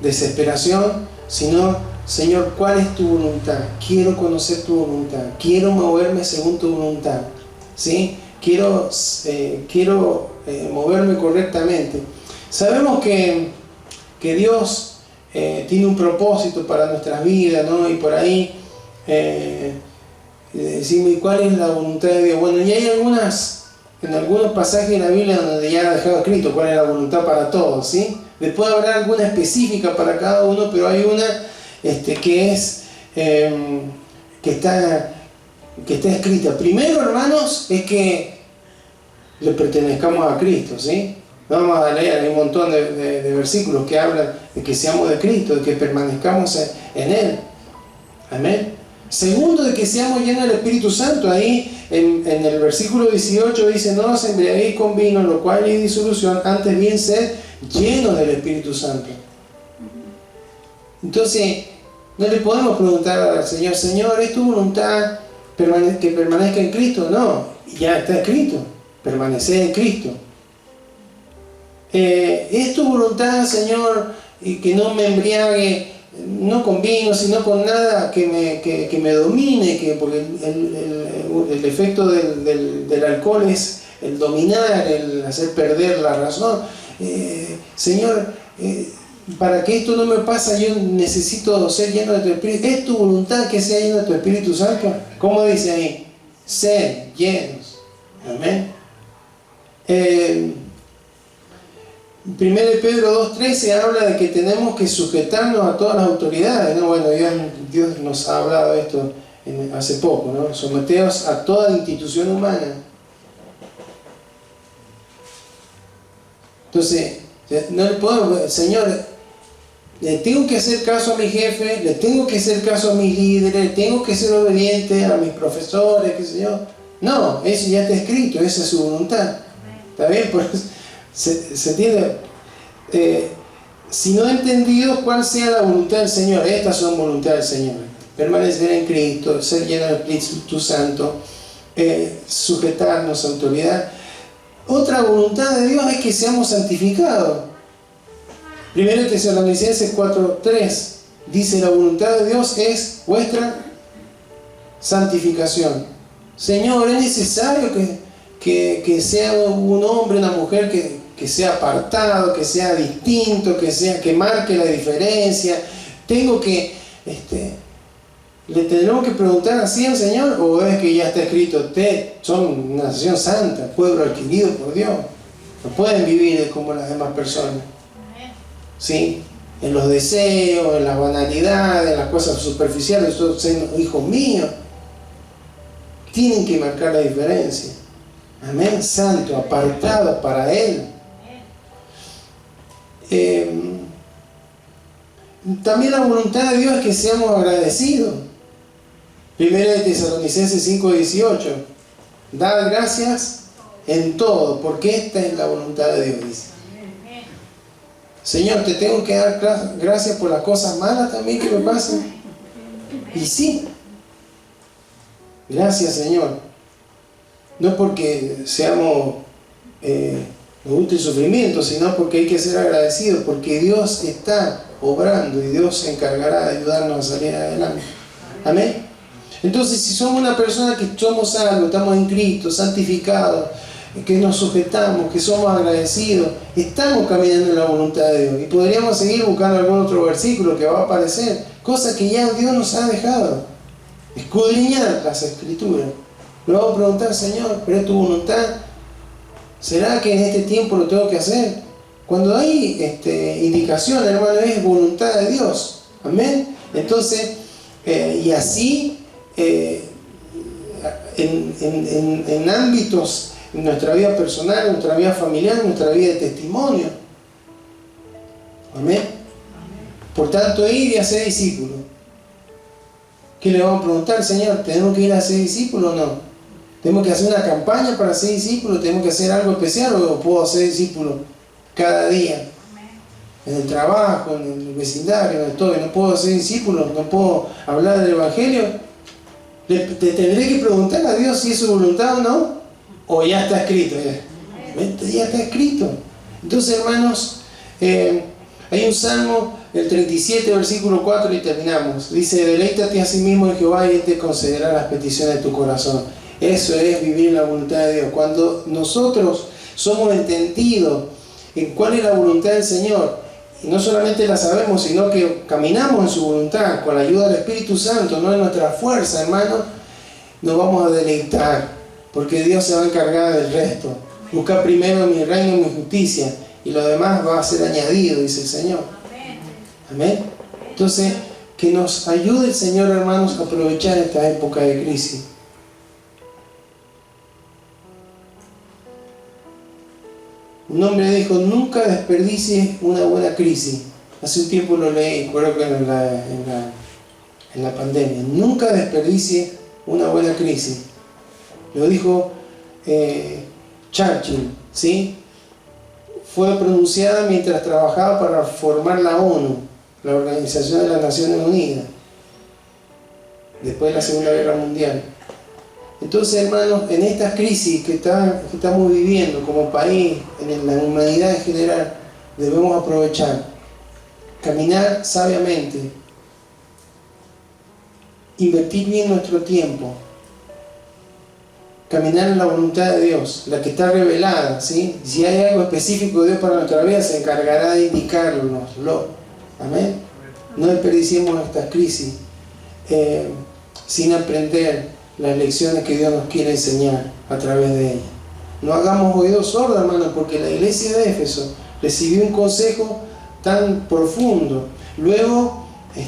desesperación, sino: Señor, ¿cuál es tu voluntad? Quiero conocer tu voluntad, quiero moverme según tu voluntad, ¿sí? Quiero moverme correctamente. Sabemos que que Dios tiene un propósito para nuestras vidas, ¿no? Y por ahí decimos, ¿y cuál es la voluntad de Dios? Bueno, y hay en algunos pasajes de la Biblia donde ya ha dejado escrito cuál es la voluntad para todos, ¿sí? Después habrá alguna específica para cada uno, pero hay una que está escrita. Primero, hermanos, es que le pertenezcamos a Cristo, ¿sí? No vamos a leer, hay un montón de versículos que hablan de que seamos de Cristo, de que permanezcamos en Él. Amén. Segundo, de que seamos llenos del Espíritu Santo. Ahí en el versículo 18 dice: no os embriaguéis con vino, lo cual hay disolución, antes bien sed llenos del Espíritu Santo. Entonces, no le podemos preguntar al Señor: Señor, ¿es tu voluntad que permanezca en Cristo? No, ya está escrito: permanecer en Cristo. ¿Es tu voluntad, Señor, y que no me embriague, no con vino, sino con nada que me domine? Porque el efecto del alcohol es el dominar, el hacer perder la razón. Señor, para que esto no me pase, yo necesito ser lleno de tu Espíritu. ¿Es tu voluntad que sea lleno de tu Espíritu Santo? ¿Cómo dice ahí? Ser llenos. Amén. 1 Pedro 2:13 habla de que tenemos que sujetarnos a todas las autoridades, ¿no? Bueno, Dios nos ha hablado de esto hace poco, ¿no? Someteos a toda institución humana. Entonces, no le podemos, Señor, le tengo que hacer caso a mi jefe, le tengo que hacer caso a mis líderes, le tengo que ser obediente a mis profesores, qué sé yo. No, eso ya está escrito, esa es su voluntad. ¿Está bien? Pues, ¿se entiende? Si no he entendido cuál sea la voluntad del Señor, estas son voluntad del Señor: permanecer en Cristo, ser lleno del Espíritu Santo, sujetarnos a autoridad. Otra voluntad de Dios es que seamos santificados. 1 Tesalonicenses 4:3 dice: la voluntad de Dios es vuestra santificación. Señor, es necesario que sea un hombre, una mujer que sea apartado, que sea distinto, que marque la diferencia. ¿Le tenemos que preguntar así al Señor? ¿O es que ya está escrito: ustedes son una nación santa, pueblo adquirido por Dios? No pueden vivir como las demás personas, ¿sí? En los deseos, en las banalidades, en las cosas superficiales. Son hijos míos. Tienen que marcar la diferencia. Amén. Santo, apartado para Él. También la voluntad de Dios es que seamos agradecidos. 1 Tesalonicenses 5:18: dad gracias en todo, porque esta es la voluntad de Dios, dice. Señor, te tengo que dar gracias por las cosas malas también que me pasan. Y sí, gracias, Señor. No porque seamos nos guste el sufrimiento, sino porque hay que ser agradecidos, porque Dios está obrando y Dios se encargará de ayudarnos a salir adelante. Amén. Entonces, si somos una persona que somos salvos, estamos en Cristo, santificados, que nos sujetamos, que somos agradecidos, estamos caminando en la voluntad de Dios. Y podríamos seguir buscando algún otro versículo que va a aparecer, cosas que ya Dios nos ha dejado. Escudriñar las Escrituras. Le vamos a preguntar: Señor, ¿pero es tu voluntad? ¿Será que en este tiempo lo tengo que hacer? Cuando hay indicación, hermano, es voluntad de Dios. Amén. Entonces, y así, en ámbitos, en nuestra vida personal, en nuestra vida familiar, en nuestra vida de testimonio. Amén. Por tanto, ir y hacer discípulos. ¿Qué le vamos a preguntar, Señor? ¿Tenemos que ir a ser discípulos o no? ¿Tenemos que hacer una campaña para ser discípulos? ¿Tenemos que hacer algo especial o puedo ser discípulo cada día? En el trabajo, en el vecindario, en el todo. ¿No puedo ser discípulo? ¿No puedo hablar del Evangelio? ¿Te tendré que preguntar a Dios si es su voluntad o no? ¿O ya está escrito? Ya está escrito. Entonces, hermanos, hay un salmo, el 37, versículo 4, y terminamos. Dice: deleítate a sí mismo en Jehová y Él te concederá las peticiones de tu corazón. Eso es vivir la voluntad de Dios. Cuando nosotros somos entendidos en cuál es la voluntad del Señor y no solamente la sabemos, sino que caminamos en su voluntad, con la ayuda del Espíritu Santo, no en nuestra fuerza, hermano, nos vamos a deleitar, porque Dios se va a encargar del resto. Busca primero mi reino y mi justicia, y lo demás va a ser añadido, dice el Señor. Amén. Entonces, que nos ayude el Señor, hermanos, a aprovechar esta época de crisis. Un hombre dijo: nunca desperdicies una buena crisis. Hace un tiempo lo leí, creo que en la pandemia. Nunca desperdicies una buena crisis. Lo dijo Churchill, ¿sí? Fue pronunciada mientras trabajaba para formar la ONU, la Organización de las Naciones Unidas, después de la Segunda Guerra Mundial. Entonces, hermanos, en estas crisis que estamos viviendo como país, en la humanidad en general, debemos aprovechar, caminar sabiamente, invertir bien nuestro tiempo, caminar en la voluntad de Dios, la que está revelada, ¿sí? Si hay algo específico de Dios para nuestra vida, se encargará de indicárnoslo. Amén. No desperdiciemos estas crisis sin aprender las lecciones que Dios nos quiere enseñar a través de ellas. No hagamos oídos sordos, hermanos, porque la iglesia de Éfeso recibió un consejo tan profundo. Luego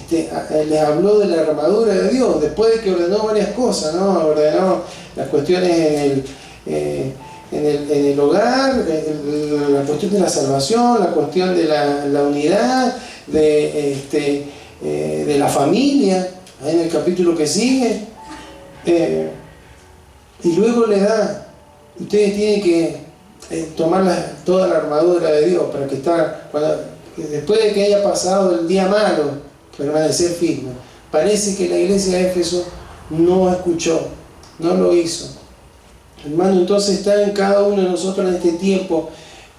les habló de la armadura de Dios, después de que ordenó varias cosas, ¿no? Ordenó las cuestiones en el hogar, la cuestión de la salvación, la cuestión de la unidad, de la familia, ahí en el capítulo que sigue. Y luego le da: ustedes tienen que tomar toda la armadura de Dios para que después de que haya pasado el día malo, permanecer firme. Parece que la iglesia de Éfeso no escuchó, no lo hizo. Hermano, entonces está en cada uno de nosotros en este tiempo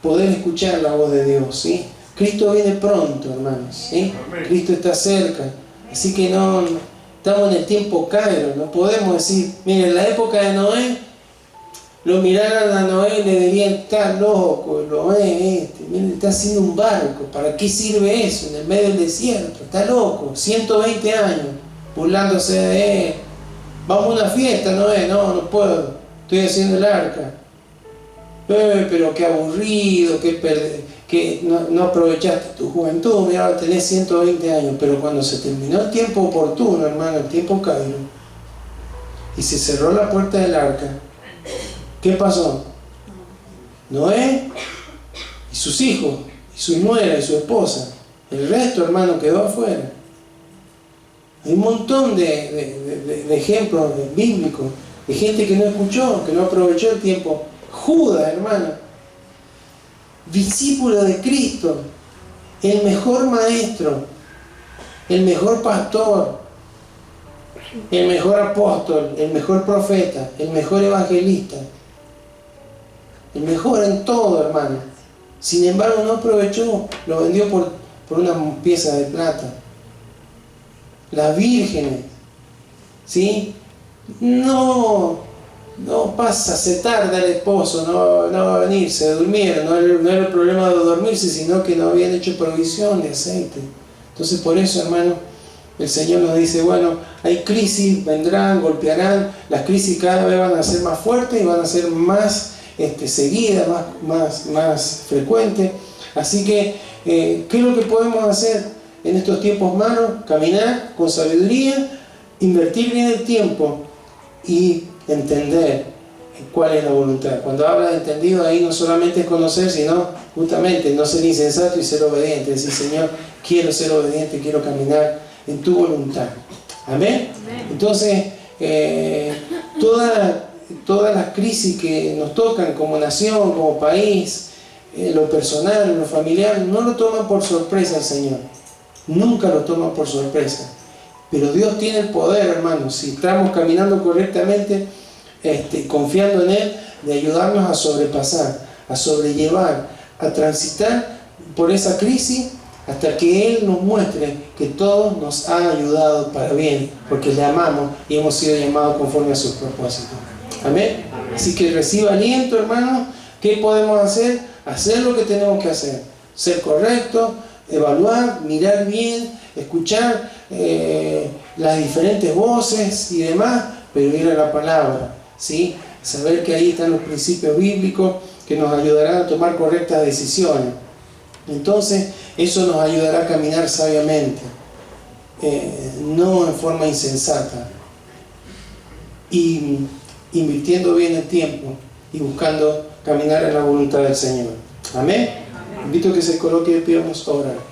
poder escuchar la voz de Dios, ¿sí? Cristo viene pronto, hermanos, ¿sí? Cristo está cerca, así que no estamos en el tiempo Cairo. No podemos decir: miren, en la época de Noé, lo miraran a Noé y le dirían: está loco, Noé, miren, está haciendo un barco, ¿para qué sirve eso? En el medio del desierto, está loco, 120 años, burlándose de él. Vamos a una fiesta, Noé, no puedo, estoy haciendo el arca. Pero qué aburrido, que no aprovechaste tu juventud, mira, tenés 120 años, pero cuando se terminó el tiempo oportuno, hermano, el tiempo Cairo, y se cerró la puerta del arca, ¿qué pasó? Noé y sus hijos, y su nuera y su esposa, el resto, hermano, quedó afuera. Hay un montón de ejemplos bíblicos, de gente que no escuchó, que no aprovechó el tiempo. Judas, hermano, discípulo de Cristo, el mejor maestro, el mejor pastor, el mejor apóstol, el mejor profeta, el mejor evangelista, el mejor en todo, hermano. Sin embargo, no aprovechó, lo vendió por una pieza de plata. Las vírgenes, ¿sí? No pasa, se tarda el esposo, no va a venir, se durmieron, no era el problema de dormirse, sino que no habían hecho provisión de aceite. Entonces, por eso, hermano, el Señor nos dice: bueno, hay crisis, vendrán, golpearán, las crisis cada vez van a ser más fuertes y van a ser más seguidas, más frecuentes. Así que, ¿qué es lo que podemos hacer en estos tiempos malos? Caminar con sabiduría, invertir bien el tiempo y entender cuál es la voluntad. Cuando habla de entendido, ahí no solamente es conocer, sino justamente no ser insensato y ser obediente. Decir: Señor, quiero ser obediente, quiero caminar en tu voluntad. Amén. Entonces, todas las crisis que nos tocan como nación, como país, en lo personal, en lo familiar, no lo toman por sorpresa el Señor. Nunca lo toman por sorpresa. Pero Dios tiene el poder, hermanos, si estamos caminando correctamente, confiando en Él, de ayudarnos a sobrepasar, a sobrellevar, a transitar por esa crisis hasta que Él nos muestre que todo nos ha ayudado para bien, porque le amamos y hemos sido llamados conforme a sus propósitos. Amén. Así que reciba aliento, hermanos. ¿Qué podemos hacer? Hacer lo que tenemos que hacer. Ser correctos, evaluar, mirar bien, escuchar las diferentes voces y demás, pero ir a la palabra, ¿sí? Saber que ahí están los principios bíblicos que nos ayudarán a tomar correctas decisiones. Entonces, eso nos ayudará a caminar sabiamente, no en forma insensata, y invirtiendo bien el tiempo y buscando caminar en la voluntad del Señor. Amén. Invito a que se coloque de pie, vamos a orar.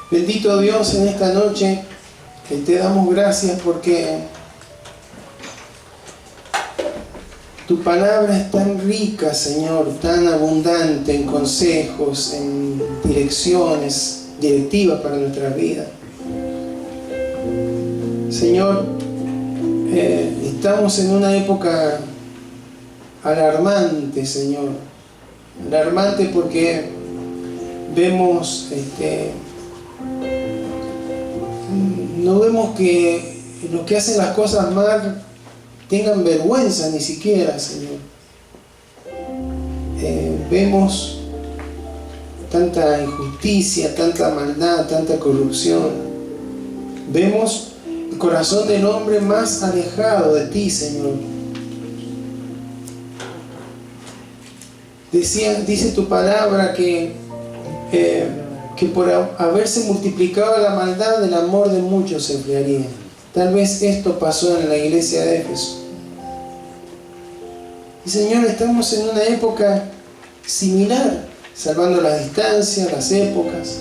Bendito Dios, en esta noche te damos gracias porque tu palabra es tan rica, Señor, tan abundante en consejos, en directivas para nuestra vida. Señor, estamos en una época alarmante, Señor. Alarmante porque vemos, no vemos que los que hacen las cosas mal tengan vergüenza ni siquiera, Señor. Vemos tanta injusticia, tanta maldad, tanta corrupción. Vemos el corazón del hombre más alejado de ti, Señor. Dice tu palabra que por haberse multiplicado la maldad, el amor de muchos se enfriaría. Tal vez esto pasó en la iglesia de Éfeso. Y Señor, estamos en una época similar, salvando las distancias, las épocas,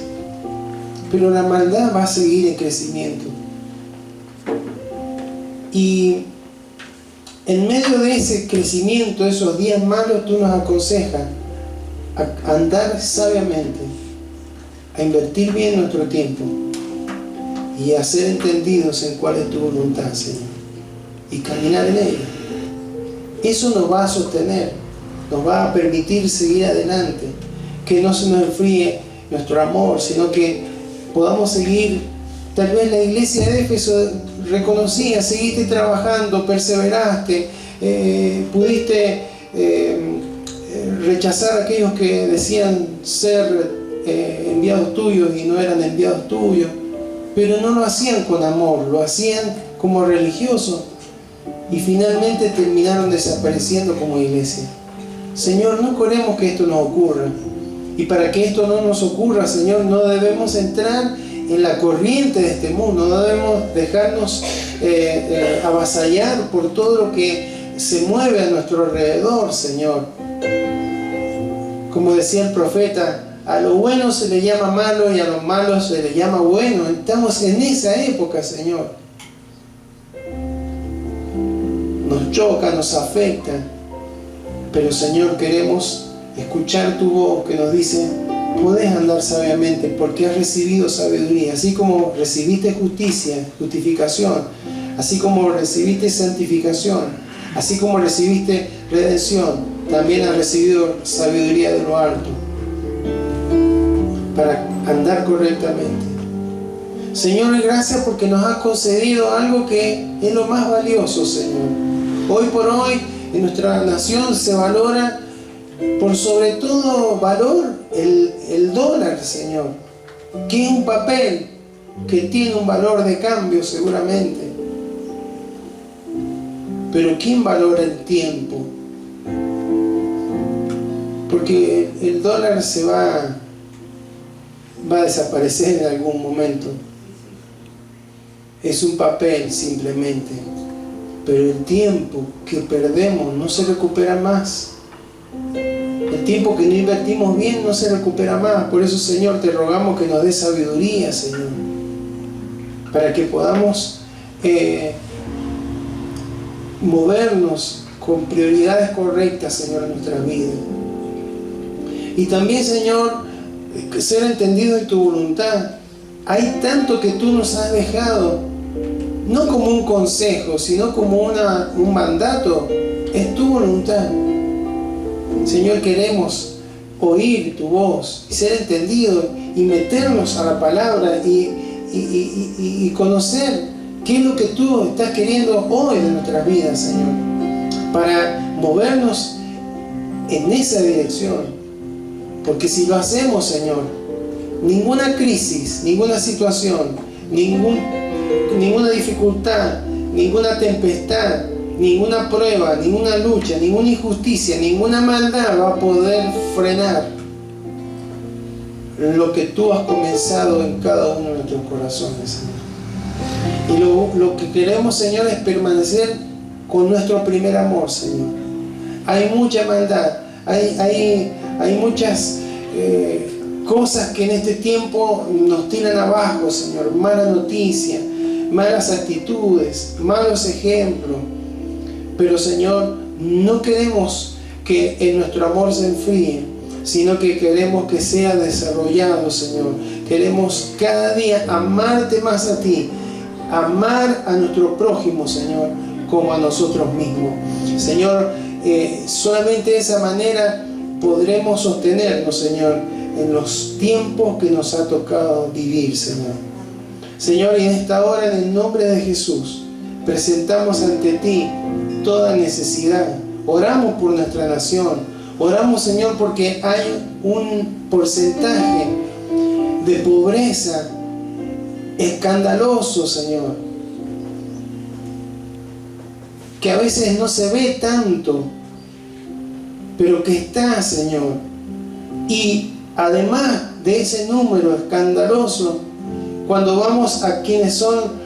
pero la maldad va a seguir en crecimiento. Y en medio de ese crecimiento, esos días malos, tú nos aconsejas a andar sabiamente, a invertir bien nuestro tiempo y a ser entendidos en cuál es tu voluntad, Señor, y caminar en ella. Eso nos va a sostener, nos va a permitir seguir adelante, que no se nos enfríe nuestro amor, sino que podamos seguir. Tal vez la iglesia de Éfeso reconocía, seguiste trabajando, perseveraste, pudiste rechazar a aquellos que decían ser enviados tuyos y no eran enviados tuyos, pero no lo hacían con amor, lo hacían como religiosos y finalmente terminaron desapareciendo como iglesia. Señor, no queremos que esto nos ocurra, y para que esto no nos ocurra, Señor, no debemos entrar en la corriente de este mundo, no debemos dejarnos avasallar por todo lo que se mueve a nuestro alrededor, Señor. Como decía el profeta, a lo bueno se le llama malo y a lo malo se le llama bueno. Estamos en esa época, Señor. Nos choca, nos afecta, pero Señor, queremos escuchar tu voz que nos dice: podés andar sabiamente porque has recibido sabiduría, así como recibiste justificación, así como recibiste santificación, así como recibiste redención, también has recibido sabiduría de lo alto para andar correctamente. Señor, gracias porque nos has concedido algo que es lo más valioso, Señor. Hoy por hoy en nuestra nación se valora por sobre todo valor el dólar, Señor, que es un papel que tiene un valor de cambio seguramente. Pero ¿quién valora el tiempo? Porque el dólar se va a desaparecer en algún momento. Es un papel simplemente. Pero el tiempo que perdemos no se recupera más. El tiempo que no invertimos bien no se recupera más. Por eso, Señor, te rogamos que nos des sabiduría, Señor, para que podamos movernos con prioridades correctas, Señor, en nuestra vida. Y también, Señor, ser entendido en tu voluntad. Hay tanto que tú nos has dejado, no como un consejo, sino como un mandato. Es tu voluntad. Señor, queremos oír tu voz y ser entendidos y meternos a la palabra y conocer qué es lo que tú estás queriendo hoy de nuestras vidas, Señor. para movernos en esa dirección. Porque si lo hacemos, Señor, ninguna crisis, ninguna situación, ninguna dificultad, ninguna tempestad, ninguna prueba, ninguna lucha, ninguna injusticia, ninguna maldad va a poder frenar lo que tú has comenzado en cada uno de nuestros corazones, Señor. Y lo que queremos, Señor, es permanecer con nuestro primer amor, Señor. Hay mucha maldad, hay muchas cosas que en este tiempo nos tiran abajo, Señor. Mala noticia, malas actitudes, malos ejemplos. Pero, Señor, no queremos que en nuestro amor se enfríe, sino que queremos que sea desarrollado, Señor. Queremos cada día amarte más a ti, amar a nuestro prójimo, Señor, como a nosotros mismos. Señor, solamente de esa manera podremos sostenernos, Señor, en los tiempos que nos ha tocado vivir, Señor. Señor, y en esta hora, en el nombre de Jesús, presentamos ante ti toda necesidad. Oramos por nuestra nación. Oramos, Señor, porque hay un porcentaje de pobreza escandaloso, Señor, que a veces no se ve tanto, pero que está, Señor. Y además de ese número escandaloso, cuando vamos a quienes son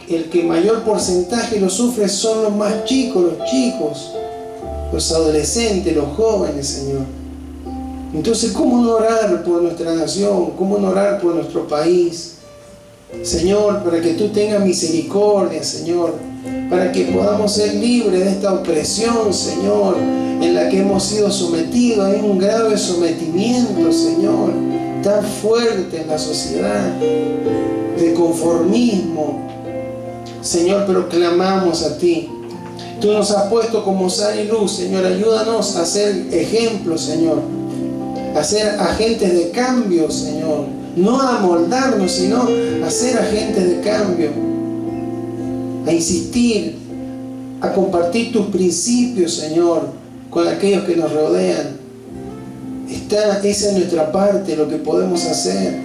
el que mayor porcentaje lo sufre, son los más chicos, los adolescentes, los jóvenes, Señor. Entonces, ¿cómo no orar por nuestra nación? ¿Cómo no orar por nuestro país? Señor, para que tú tengas misericordia, Señor, para que podamos ser libres de esta opresión, Señor, en la que hemos sido sometidos. Hay un grado de sometimiento, Señor, tan fuerte en la sociedad, de conformismo, Señor, pero clamamos a ti. Tú nos has puesto como sal y luz, Señor. Ayúdanos a ser ejemplos, Señor, a ser agentes de cambio, Señor. No a amoldarnos, sino a ser agentes de cambio, a insistir, a compartir tus principios, Señor, con aquellos que nos rodean. Esa es nuestra parte, lo que podemos hacer,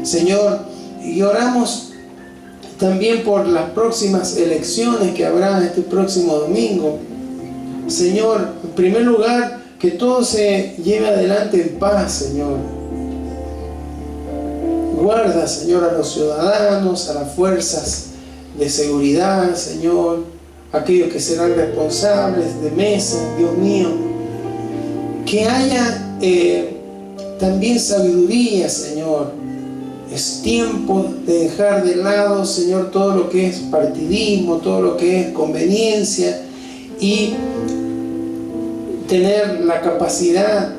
Señor. Y oramos también por las próximas elecciones que habrá este próximo domingo. Señor, en primer lugar, que todo se lleve adelante en paz, Señor. Guarda, Señor, a los ciudadanos, a las fuerzas de seguridad, Señor, aquellos que serán responsables de mesa, Dios mío. Que haya también sabiduría, Señor. Es tiempo de dejar de lado, Señor, todo lo que es partidismo, todo lo que es conveniencia, y tener la capacidad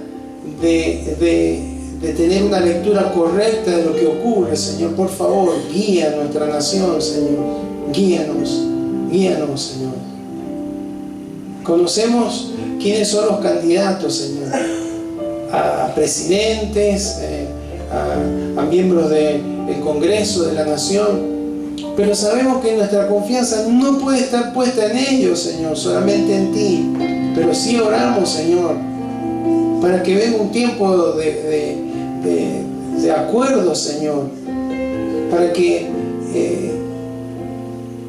de tener una lectura correcta de lo que ocurre, Señor. Por favor, guía a nuestra nación, Señor. Guíanos, Señor. Conocemos quiénes son los candidatos, Señor, a presidentes, a miembros del Congreso de la Nación, pero sabemos que nuestra confianza no puede estar puesta en ellos, Señor, solamente en ti. Pero sí oramos, Señor, para que venga un tiempo de acuerdo, Señor, para que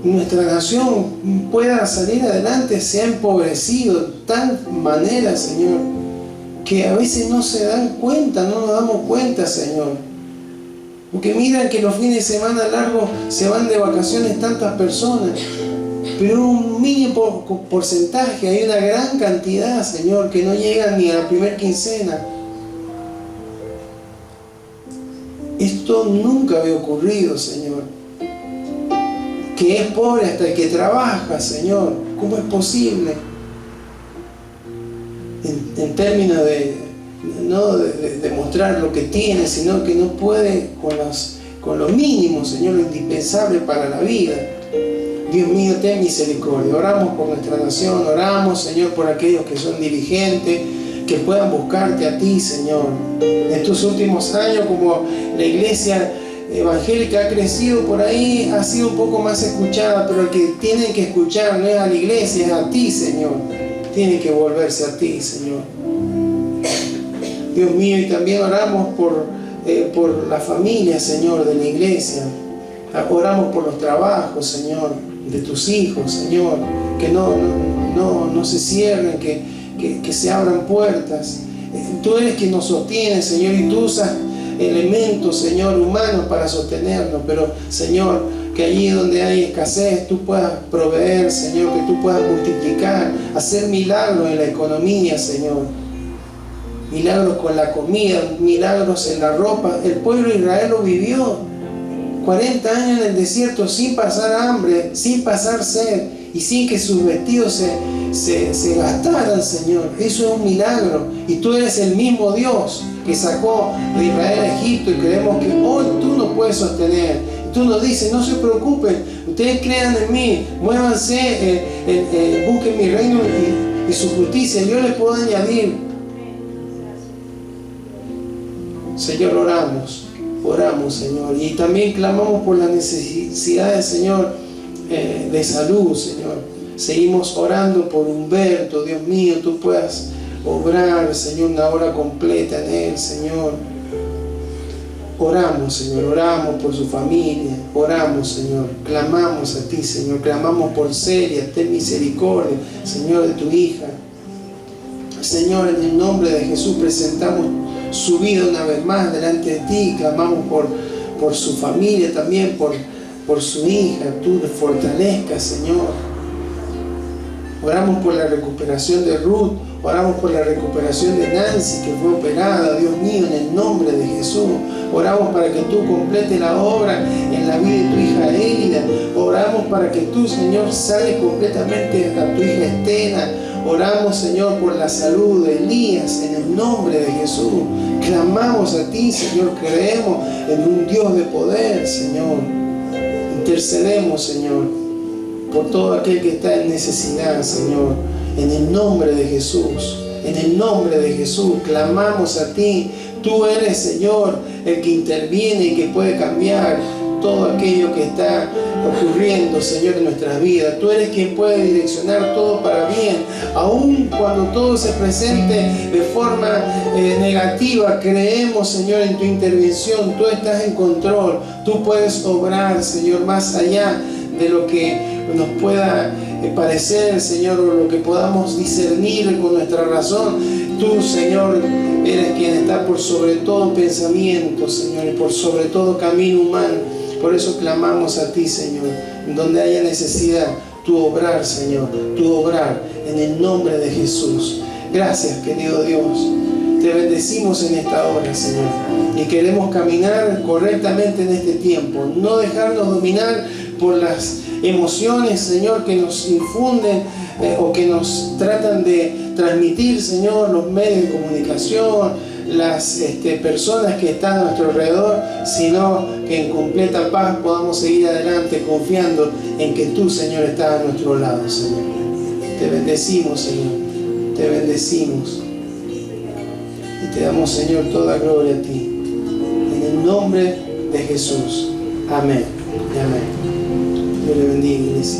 nuestra nación pueda salir adelante. Se ha empobrecido de tal manera, Señor, que a veces no se dan cuenta, no nos damos cuenta, Señor. Porque miran que los fines de semana largos se van de vacaciones tantas personas, pero un mínimo porcentaje, hay una gran cantidad, Señor, que no llegan ni a la primera quincena. Esto nunca había ocurrido, Señor. Que es pobre hasta el que trabaja, Señor. ¿Cómo es posible? En términos no de mostrar lo que tiene, sino que no puede con lo mínimo, Señor, lo indispensable para la vida. Dios mío, ten misericordia. Oramos por nuestra nación, oramos, Señor, por aquellos que son dirigentes, que puedan buscarte a ti, Señor. En estos últimos años, como la iglesia evangélica ha crecido por ahí, ha sido un poco más escuchada, pero el que tienen que escuchar no es a la iglesia, es a ti, Señor. Tienen que volverse a ti, Señor. Dios mío, y también oramos por la familia, Señor, de la iglesia. Oramos por los trabajos, Señor, de tus hijos, Señor, que no se cierren, que se abran puertas. Tú eres quien nos sostiene, Señor, y tú usas elementos, Señor, humanos para sostenernos, pero, Señor, que allí donde hay escasez tú puedas proveer, Señor, que tú puedas multiplicar, hacer milagros en la economía, Señor, milagros con la comida, milagros en la ropa. El pueblo de Israel lo vivió 40 años en el desierto sin pasar hambre, sin pasar sed y sin que sus vestidos se gastaran, Señor. Eso es un milagro, y tú eres el mismo Dios que sacó de Israel a Egipto, y creemos que hoy tú nos puedes sostener. Tú nos dices: no se preocupen, ustedes crean en mí, muévanse, busquen mi reino y su justicia, yo les puedo añadir. Señor, oramos, Señor, y también clamamos por las necesidades, Señor, de salud, Señor. Seguimos orando por Humberto. Dios mío, tú puedas obrar, Señor, una obra completa en él, Señor. Oramos, Señor, oramos por su familia, oramos, Señor, clamamos a ti, Señor, clamamos por Celia, ten misericordia, Señor, de tu hija. Señor, en el nombre de Jesús presentamos su vida una vez más delante de ti, clamamos por su familia también, por su hija. Tú le fortalezcas, Señor. Oramos por la recuperación de Ruth, oramos por la recuperación de Nancy, que fue operada, Dios mío, en el nombre de Jesús. Oramos para que tú completes la obra en la vida de tu hija Elida. Oramos para que tú, Señor, sales completamente a tu hija Estela. Oramos, Señor, por la salud de Elías, en el nombre de Jesús. Clamamos a ti, Señor, creemos en un Dios de poder, Señor. Intercedemos, Señor, por todo aquel que está en necesidad, Señor, en el nombre de Jesús. En el nombre de Jesús clamamos a ti. Tú eres, Señor, el que interviene y que puede cambiar todo aquello que está ocurriendo, Señor, en nuestras vidas. Tú eres quien puede direccionar todo para bien. Aun cuando todo se presente de forma negativa, creemos, Señor, en tu intervención. Tú estás en control. Tú puedes obrar, Señor, más allá de lo que nos pueda parecer, Señor, o lo que podamos discernir con nuestra razón. Tú, Señor, eres quien está por sobre todo pensamiento, Señor, y por sobre todo camino humano. Por eso clamamos a ti, Señor, en donde haya necesidad, tú obrar, Señor, tú obrar en el nombre de Jesús. Gracias, querido Dios. Te bendecimos en esta hora, Señor, y queremos caminar correctamente en este tiempo, no dejarnos dominar por las emociones, Señor, que nos infunden o que nos tratan de transmitir, Señor, los medios de comunicación, las personas que están a nuestro alrededor, sino que en completa paz podamos seguir adelante confiando en que tú, Señor, estás a nuestro lado, Señor. Te bendecimos, Señor, te bendecimos y te damos, Señor, toda gloria a ti, en el nombre de Jesús. Amén y amén. Dios le bendiga, iglesia.